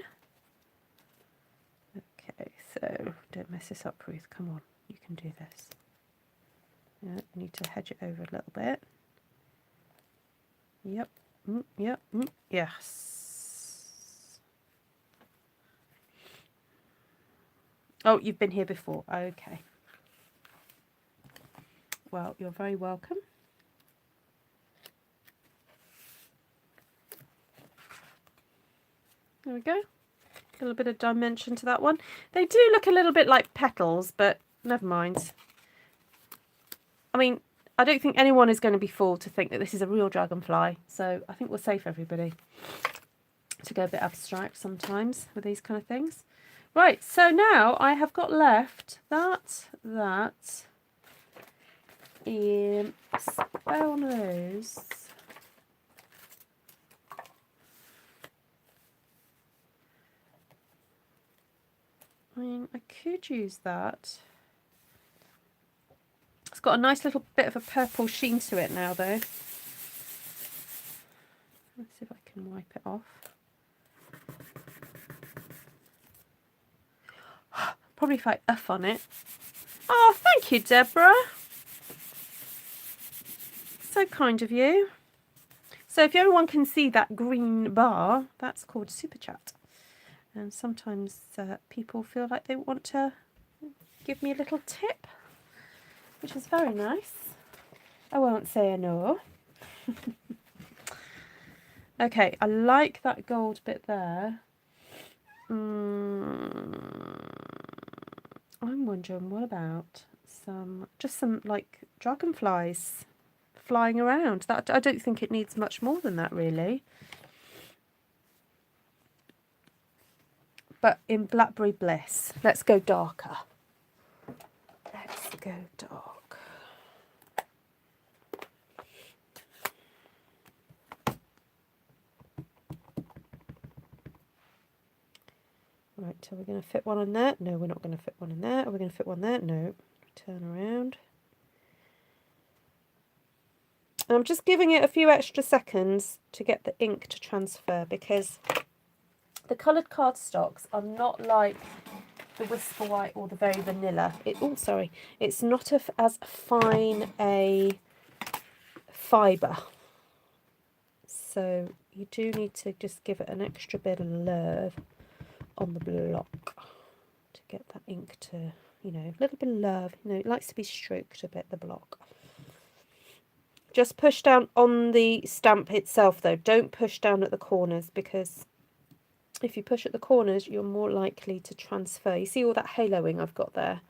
Okay, so don't mess this up, Ruth. Come on, you can do this. Yeah, you need to hedge it over a little bit. Yep, yep, yes. Oh, you've been here before. Okay. Well, you're very welcome. There we go. A little bit of dimension to that one. They do look a little bit like petals, but never mind. I mean, I don't think anyone is going to be fooled to think that this is a real dragonfly. So I think we're safe, everybody, to go a bit abstract sometimes with these kind of things. Right, so now I have got left that spare one of those. I mean, I could use that. It's got a nice little bit of a purple sheen to it now, though. Let's see if I can wipe it off. Probably if I uff on it. Oh, thank you, Deborah. So kind of you. So if everyone can see that green bar, that's called Super Chat. And sometimes people feel like they want to give me a little tip, which is very nice. I won't say a no. Okay, I like that gold bit there. I'm wondering, what about just some like dragonflies flying around? That, I don't think it needs much more than that, really. But in Blackberry Bliss, let's go darker. Let's go dark. Right, so we're going to fit one in there. No, we're not going to fit one in there. Are we going to fit one there? No. Turn around. And I'm just giving it a few extra seconds to get the ink to transfer, because the coloured cardstocks are not like the Whisper White or the Very Vanilla. It's not as fine a fibre. So you do need to just give it an extra bit of love on the block to get that ink to, you know, a little bit of love. You know, it likes to be stroked a bit, the block. Just push down on the stamp itself, though. Don't push down at the corners, because if you push at the corners, you're more likely to transfer. You see all that haloing I've got there?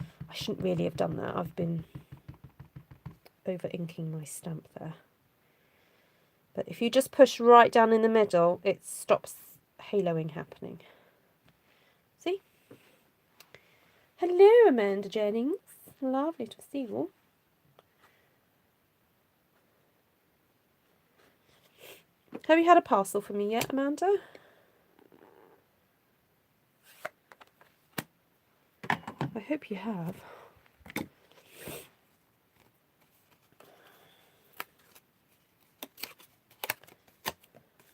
I shouldn't really have done that. I've been over inking my stamp there. But if you just push right down in the middle, it stops haloing happening. See? Hello, Amanda Jennings. Lovely to see you. Have you had a parcel for me yet, Amanda? I hope you have.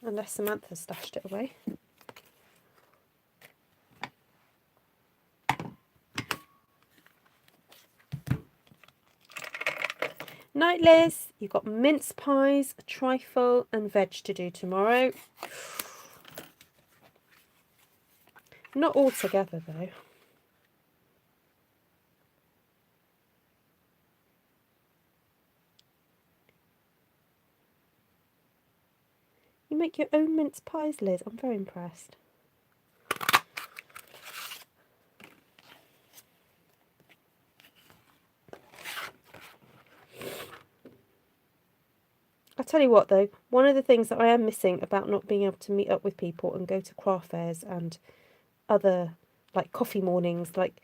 Unless Samantha stashed it away. Night, Liz. You've got mince pies, a trifle and veg to do tomorrow. Not all together, though. You make your own mince pies, Liz. I'm very impressed. I tell you what, though, one of the things that I am missing about not being able to meet up with people and go to craft fairs and other, like, coffee mornings, like,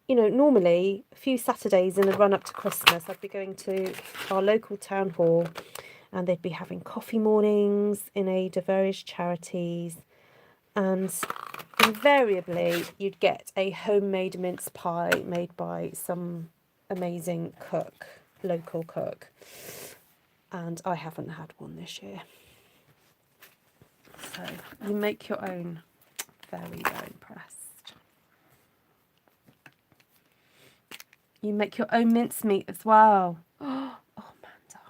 you know, normally a few Saturdays in the run up to Christmas, I'd be going to our local town hall and they'd be having coffee mornings in aid of various charities, and invariably you'd get a homemade mince pie made by some amazing cook, local cook. And I haven't had one this year. So you make your own. Very, very impressed. You make your own mincemeat as well. Oh, Amanda.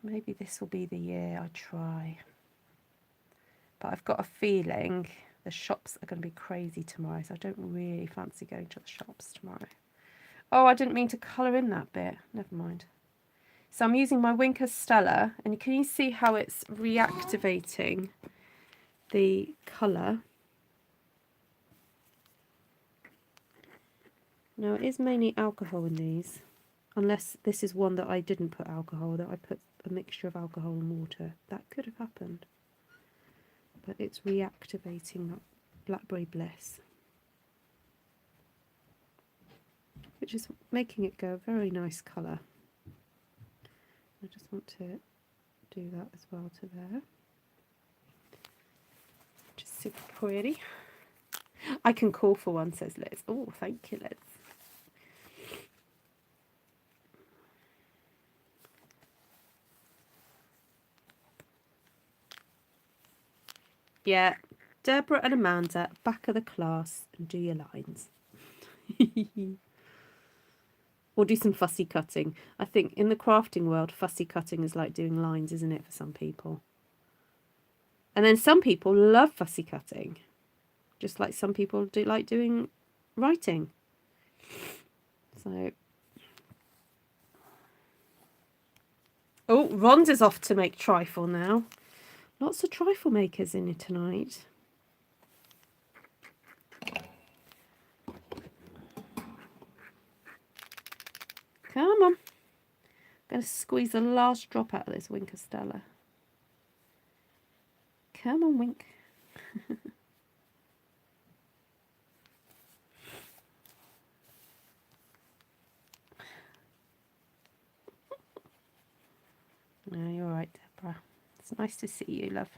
Maybe this will be the year I try. But I've got a feeling the shops are going to be crazy tomorrow, so I don't really fancy going to the shops tomorrow. Oh, I didn't mean to colour in that bit. Never mind. So I'm using my Winker Stella, and can you see how it's reactivating the colour? Now, it is mainly alcohol in these, unless this is one that I didn't put alcohol, that I put a mixture of alcohol and water. That could have happened. But it's reactivating that Blackberry Bliss, which is making it go a very nice colour. I just want to do that as well to there. Just super pretty. I can call for one, says Liz. Oh, thank you, Liz. Yeah, Deborah and Amanda, back of the class, and do your lines. Or do some fussy cutting. I think in the crafting world, fussy cutting is like doing lines, isn't it, for some people? And then some people love fussy cutting, just like some people do like doing writing. So, oh, Rhonda's off to make trifle now. Lots of trifle makers in it tonight. Come on. I'm going to squeeze the last drop out of this Wink of Stella. Come on, Wink. No, you're all right, Deborah. It's nice to see you, love.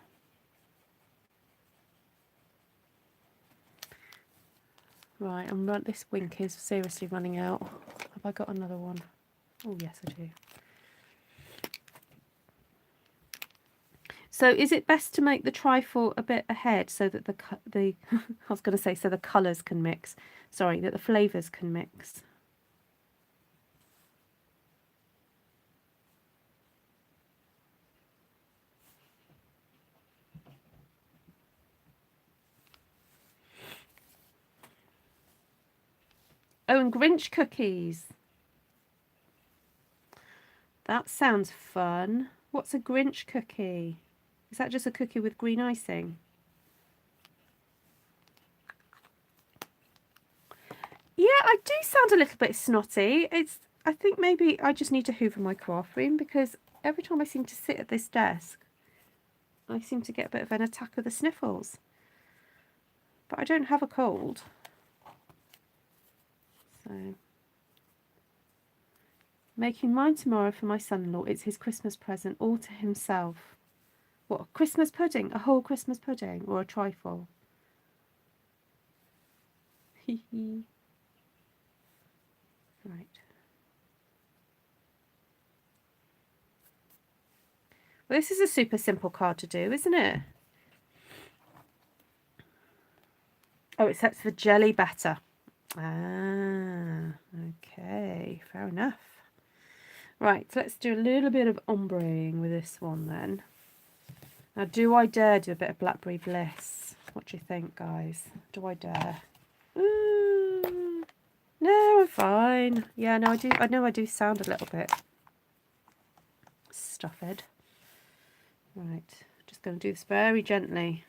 Right, this Wink is seriously running out. Have I got another one? Oh, yes, I do. So is it best to make the trifle a bit ahead so that the I was going to say so the colours can mix. Sorry, that the flavours can mix. Oh, and Grinch cookies. That sounds fun. What's a Grinch cookie? Is that just a cookie with green icing? Yeah, I do sound a little bit snotty. I think maybe I just need to hoover my craft room because every time I seem to sit at this desk, I seem to get a bit of an attack of the sniffles. But I don't have a cold. So, making mine tomorrow for my son-in-law. It's his Christmas present all to himself. What, a Christmas pudding? A whole Christmas pudding or a trifle? Hee hee. Right. Well, this is a super simple card to do, isn't it? Oh, it sets for jelly batter. Ah, okay, fair enough. Right, so let's do a little bit of ombreing with this one then. Now, do I dare do a bit of Blackberry Bliss? What do you think, guys? Do I dare? No, I'm fine. Yeah, no, I do. I know I do sound a little bit stuffed. Right, just going to do this very gently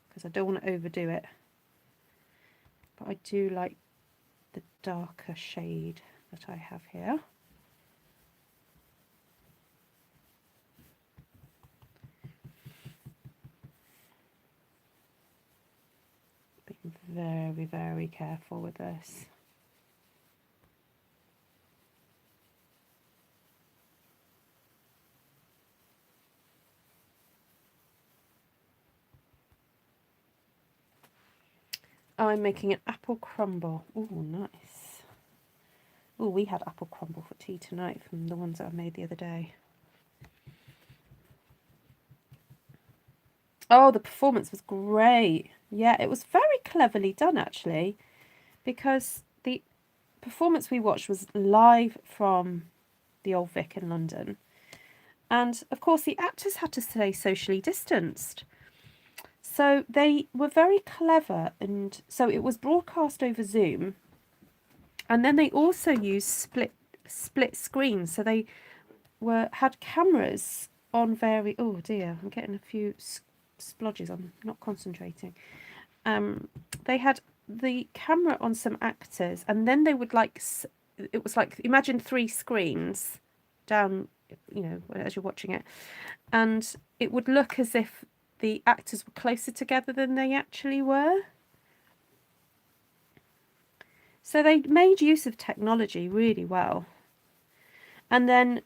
because I don't want to overdo it. But I do like the darker shade that I have here. Being very, very careful with this. Oh, I'm making an apple crumble. Oh, nice. Oh, we had apple crumble for tea tonight from the ones that I made the other day. Oh, the performance was great. Yeah, it was very cleverly done, actually, because the performance we watched was live from the Old Vic in London. And, of course, the actors had to stay socially distanced. So they were very clever, and so it was broadcast over Zoom, and then they also used split screens. So they had cameras on oh dear, I'm getting a few splodges. I'm not concentrating. They had the camera on some actors, and then they would it was like, imagine 3 screens down, you know, as you're watching it, and it would look as if the actors were closer together than they actually were. So they made use of technology really well. And then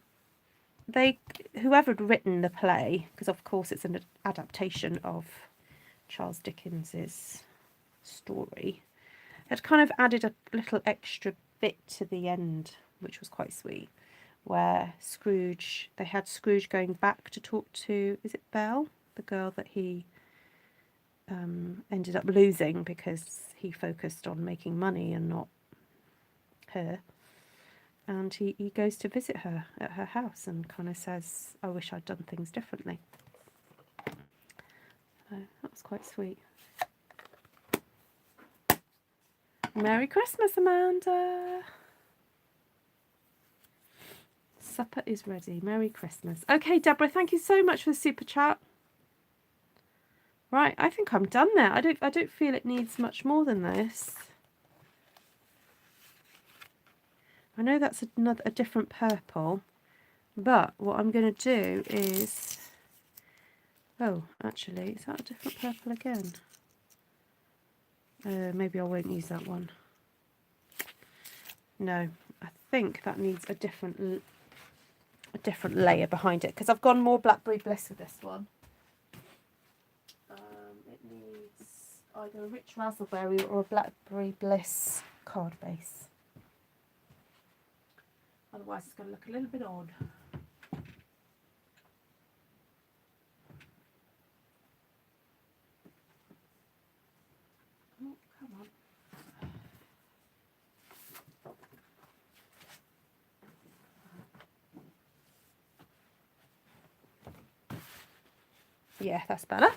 whoever had written the play, because of course it's an adaptation of Charles Dickens's story, had kind of added a little extra bit to the end, which was quite sweet, where Scrooge, they had Scrooge going back to talk to, is it Belle, the girl that he ended up losing because he focused on making money and not her. And he goes to visit her at her house and kind of says, I wish I'd done things differently. So that was quite sweet. Merry Christmas, Amanda. Supper is ready. Merry Christmas. Okay, Deborah, thank you so much for the super chat. Right, I think I'm done there. I don't feel it needs much more than this. I know that's a different purple, but what I'm going to do is, oh, actually, is that a different purple again? Maybe I won't use that one. No, I think that needs a different layer behind it, because I've gone more Blackberry Bliss with this one. It needs either a rich raspberry or a Blackberry Bliss card base. Otherwise it's going to look a little bit odd. Oh, come on. Yeah, that's better.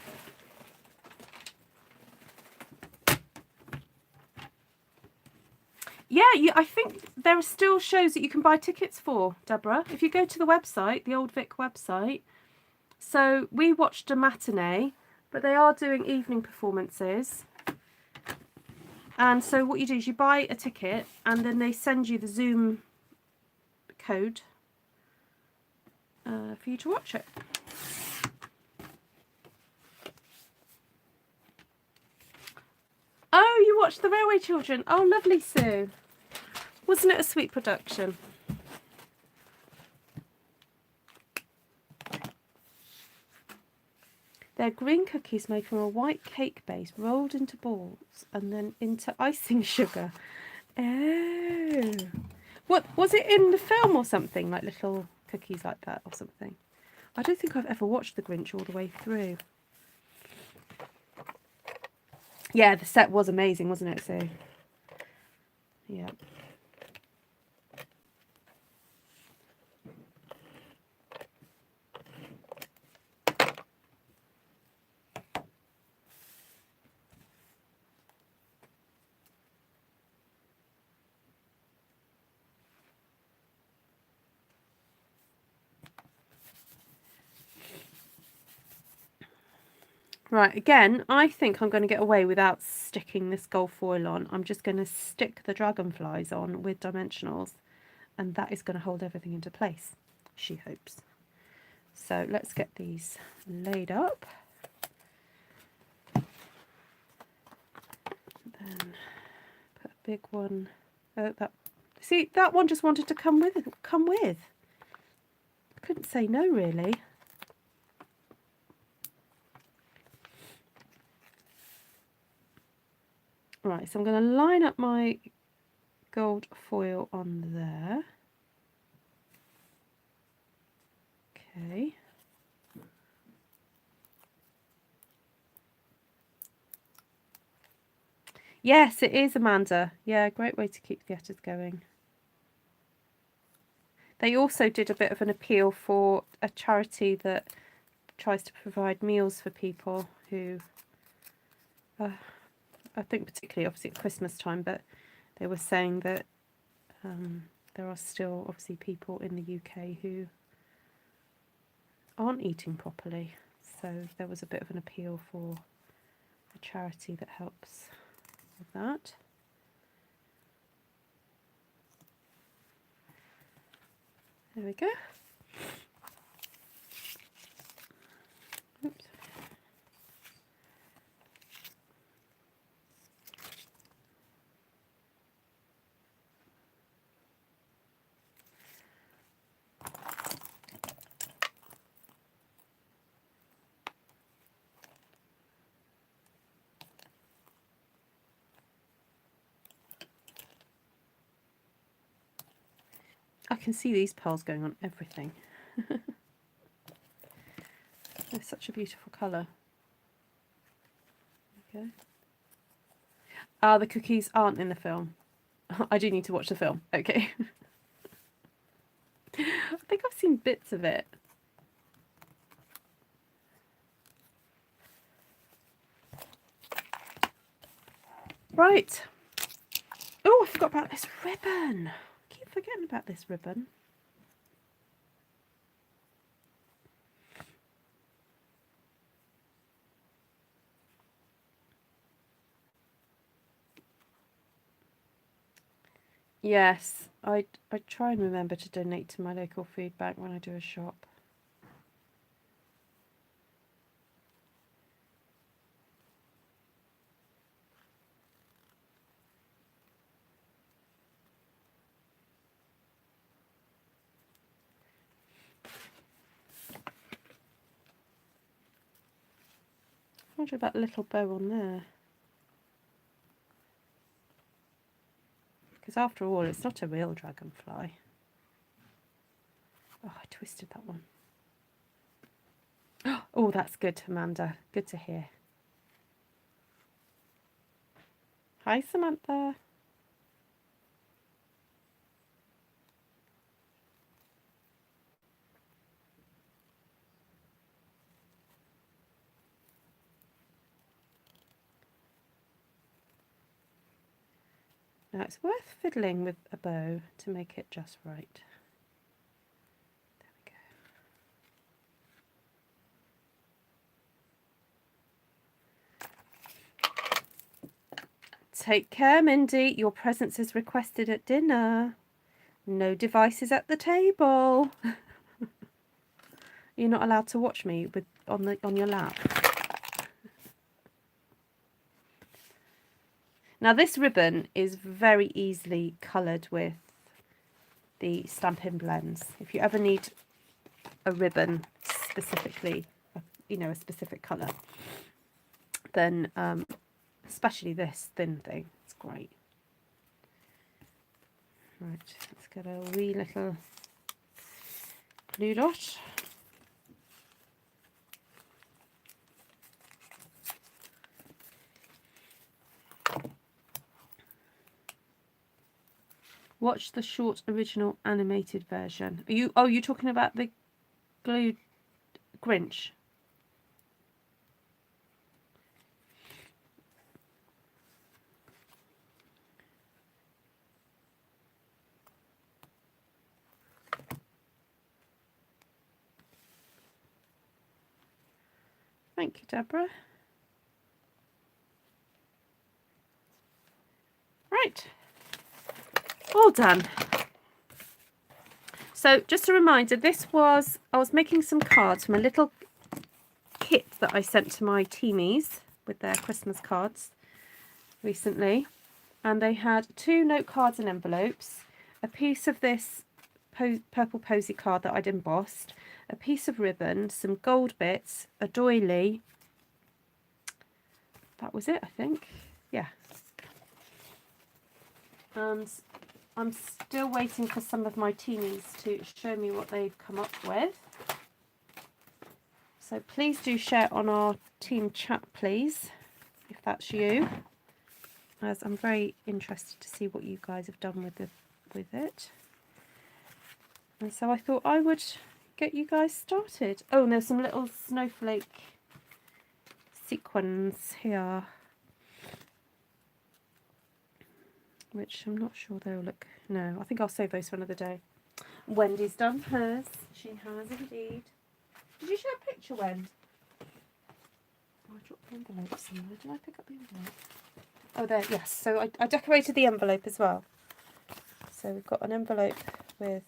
Yeah, I think there are still shows that you can buy tickets for, Deborah. If you go to the website, the Old Vic website. So we watched a matinee, but they are doing evening performances. And so what you do is you buy a ticket and then they send you the Zoom code for you to watch it. Oh, you watched The Railway Children. Oh, lovely, Sue. Wasn't it a sweet production? They're green cookies made from a white cake base rolled into balls and then into icing sugar. Oh. What was it in the film or something? Like little cookies like that or something? I don't think I've ever watched The Grinch all the way through. Yeah, the set was amazing, wasn't it, Sue? Yeah. Right, again, I think I'm going to get away without sticking this gold foil on. I'm just going to stick the dragonflies on with dimensionals, and that is going to hold everything into place, she hopes. So let's get these laid up. Then put a big one. Oh, see, that one just wanted to come with. I couldn't say no, really. Right, so I'm going to line up my gold foil on there. Okay. Yes, it is, Amanda. Yeah, great way to keep the letters going. They also did a bit of an appeal for a charity that tries to provide meals for people who, I think particularly obviously at Christmas time, but they were saying that there are still obviously people in the UK who aren't eating properly. So there was a bit of an appeal for a charity that helps with that. There we go. Oops. I can see these pearls going on everything. They're such a beautiful colour. Okay. Ah, the cookies aren't in the film. I do need to watch the film. Okay. I think I've seen bits of it. Right. Oh, I forgot about this ribbon. I keep forgetting about this ribbon. Yes, I try and remember to donate to my local food bank when I do a shop. I wonder about the little bow on there. Because after all, it's not a real dragonfly. Oh, I twisted that one. Oh, that's good, Amanda. Good to hear. Hi, Samantha. Now, it's worth fiddling with a bow to make it just right. There we go. Take care, Mindy. Your presence is requested at dinner. No devices at the table. You're not allowed to watch me with on your lap. Now this ribbon is very easily coloured with the Stampin' blends. If you ever need a ribbon specifically, you know, a specific colour, then especially this thin thing, it's great. Right, let's get a wee little blue dot. Watch the short original animated version. Are you? Oh, you're talking about the glue Grinch. Thank you, Deborah. Right, all done. So just a reminder, I was making some cards from a little kit that I sent to my teamies with their Christmas cards recently. And they had 2 note cards and envelopes, a piece of this purple posy card that I'd embossed, a piece of ribbon, some gold bits, a doily. That was it, I think. Yeah. And I'm still waiting for some of my teamies to show me what they've come up with. So please do share on our team chat, please, if that's you, as I'm very interested to see what you guys have done with it. And so I thought I would get you guys started. Oh, and there's some little snowflake sequins here, which I'm not sure they'll look. No, I think I'll save those for another day. Wendy's done hers. She has indeed. Did you share a picture, Wen? Oh, I dropped the envelope somewhere. Did I pick up the envelope? Oh, there, yes. So I decorated the envelope as well. So we've got an envelope with...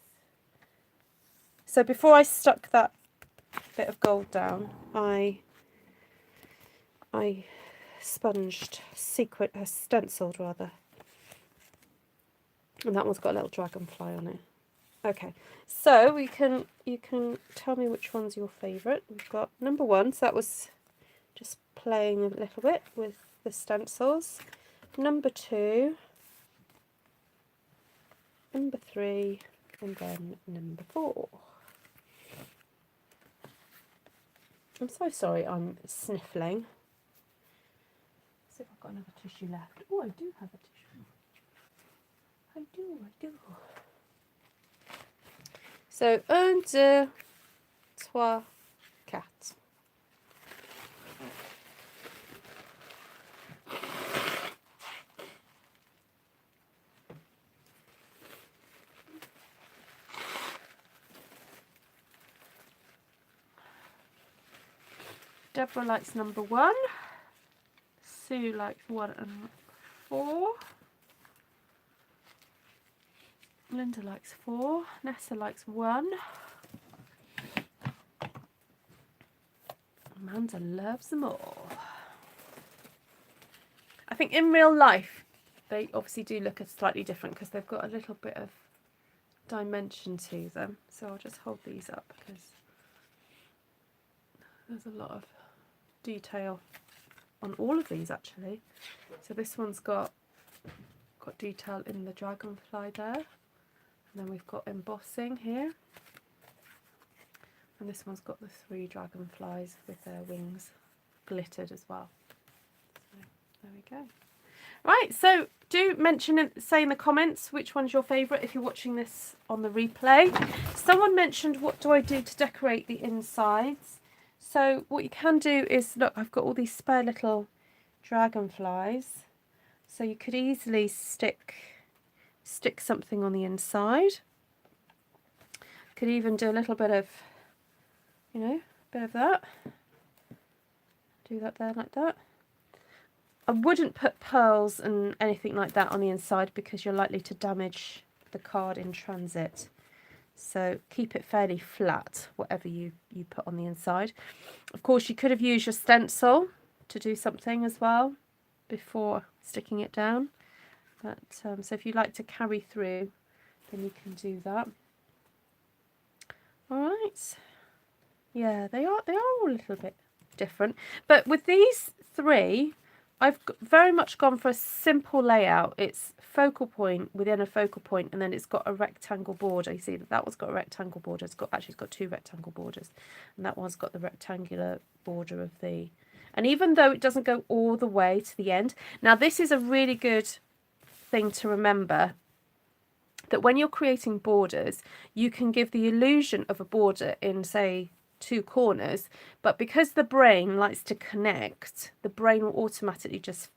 So before I stuck that bit of gold down, I sponged, stenciled rather. And that one's got a little dragonfly on it. Okay, so you can tell me which one's your favourite. We've got number 1, so that was just playing a little bit with the stencils. Number 2, number 3, And then number 4. I'm so sorry I'm sniffling. See if I've got another tissue left. Oh, I do have a tissue. I do. So, 1, 2, 3, 4. Deborah likes number 1. Sue likes 1 and 4. Linda likes 4. Nessa likes 1. Amanda loves them all. I think in real life they obviously do look slightly different because they've got a little bit of dimension to them. So I'll just hold these up because there's a lot of detail on all of these actually. So this one's got detail in the dragonfly there, and then we've got embossing here, and this one's got the 3 dragonflies with their wings glittered as well. So there we go. Right, so do say in the comments which one's your favourite if you're watching this on the replay. Someone mentioned, what do I do to decorate the insides? So what you can do is, look, I've got all these spare little dragonflies, so you could easily stick something on the inside. Could even do a little bit of, you know, a bit of that. Do that there like that. I wouldn't put pearls and anything like that on the inside because you're likely to damage the card in transit. So keep it fairly flat, whatever you put on the inside. Of course, you could have used your stencil to do something as well before sticking it down. But so if you like to carry through, then you can do that. All right. Yeah, they are all a little bit different. But with these 3, I've very much gone for a simple layout. It's focal point within a focal point, and then it's got a rectangle border. You see that one's got a rectangle border. It's got 2 rectangle borders, and that one's got the rectangular border of the. And even though it doesn't go all the way to the end, now this is a really good thing to remember, that when you're creating borders, you can give the illusion of a border in, say, 2 corners, but because the brain likes to connect, the brain will automatically just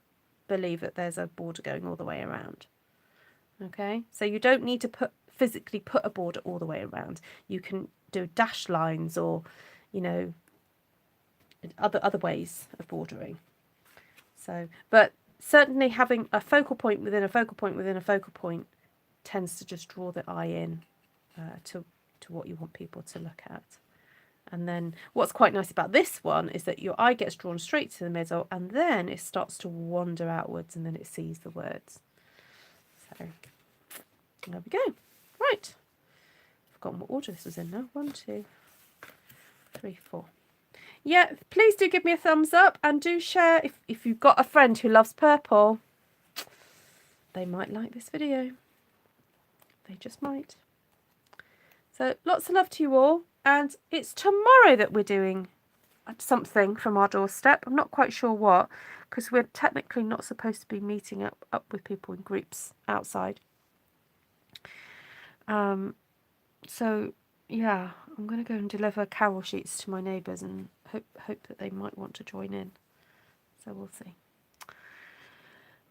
believe that there's a border going all the way around. Okay, so you don't need to physically put a border all the way around. You can do dash lines, or, you know, other ways of bordering. So, but certainly having a focal point within a focal point within a focal point tends to just draw the eye in to what you want people to look at. And then what's quite nice about this one is that your eye gets drawn straight to the middle, and then it starts to wander outwards, and then it sees the words. So there we go. Right. I've forgotten what order this was in now. 1, 2, 3, 4. Yeah, please do give me a thumbs up, and do share if you've got a friend who loves purple. They might like this video. They just might. So lots of love to you all. And it's tomorrow that we're doing something from our doorstep. I'm not quite sure what, because we're technically not supposed to be meeting up with people in groups outside. So yeah, I'm going to go and deliver carol sheets to my neighbours and hope that they might want to join in. So we'll see.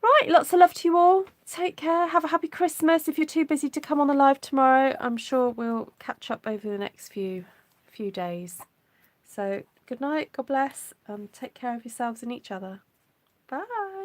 Right, lots of love to you all. Take care. Have a happy Christmas. If you're too busy to come on the live tomorrow, I'm sure we'll catch up over the next few days. So good night, God bless, and take care of yourselves and each other. Bye.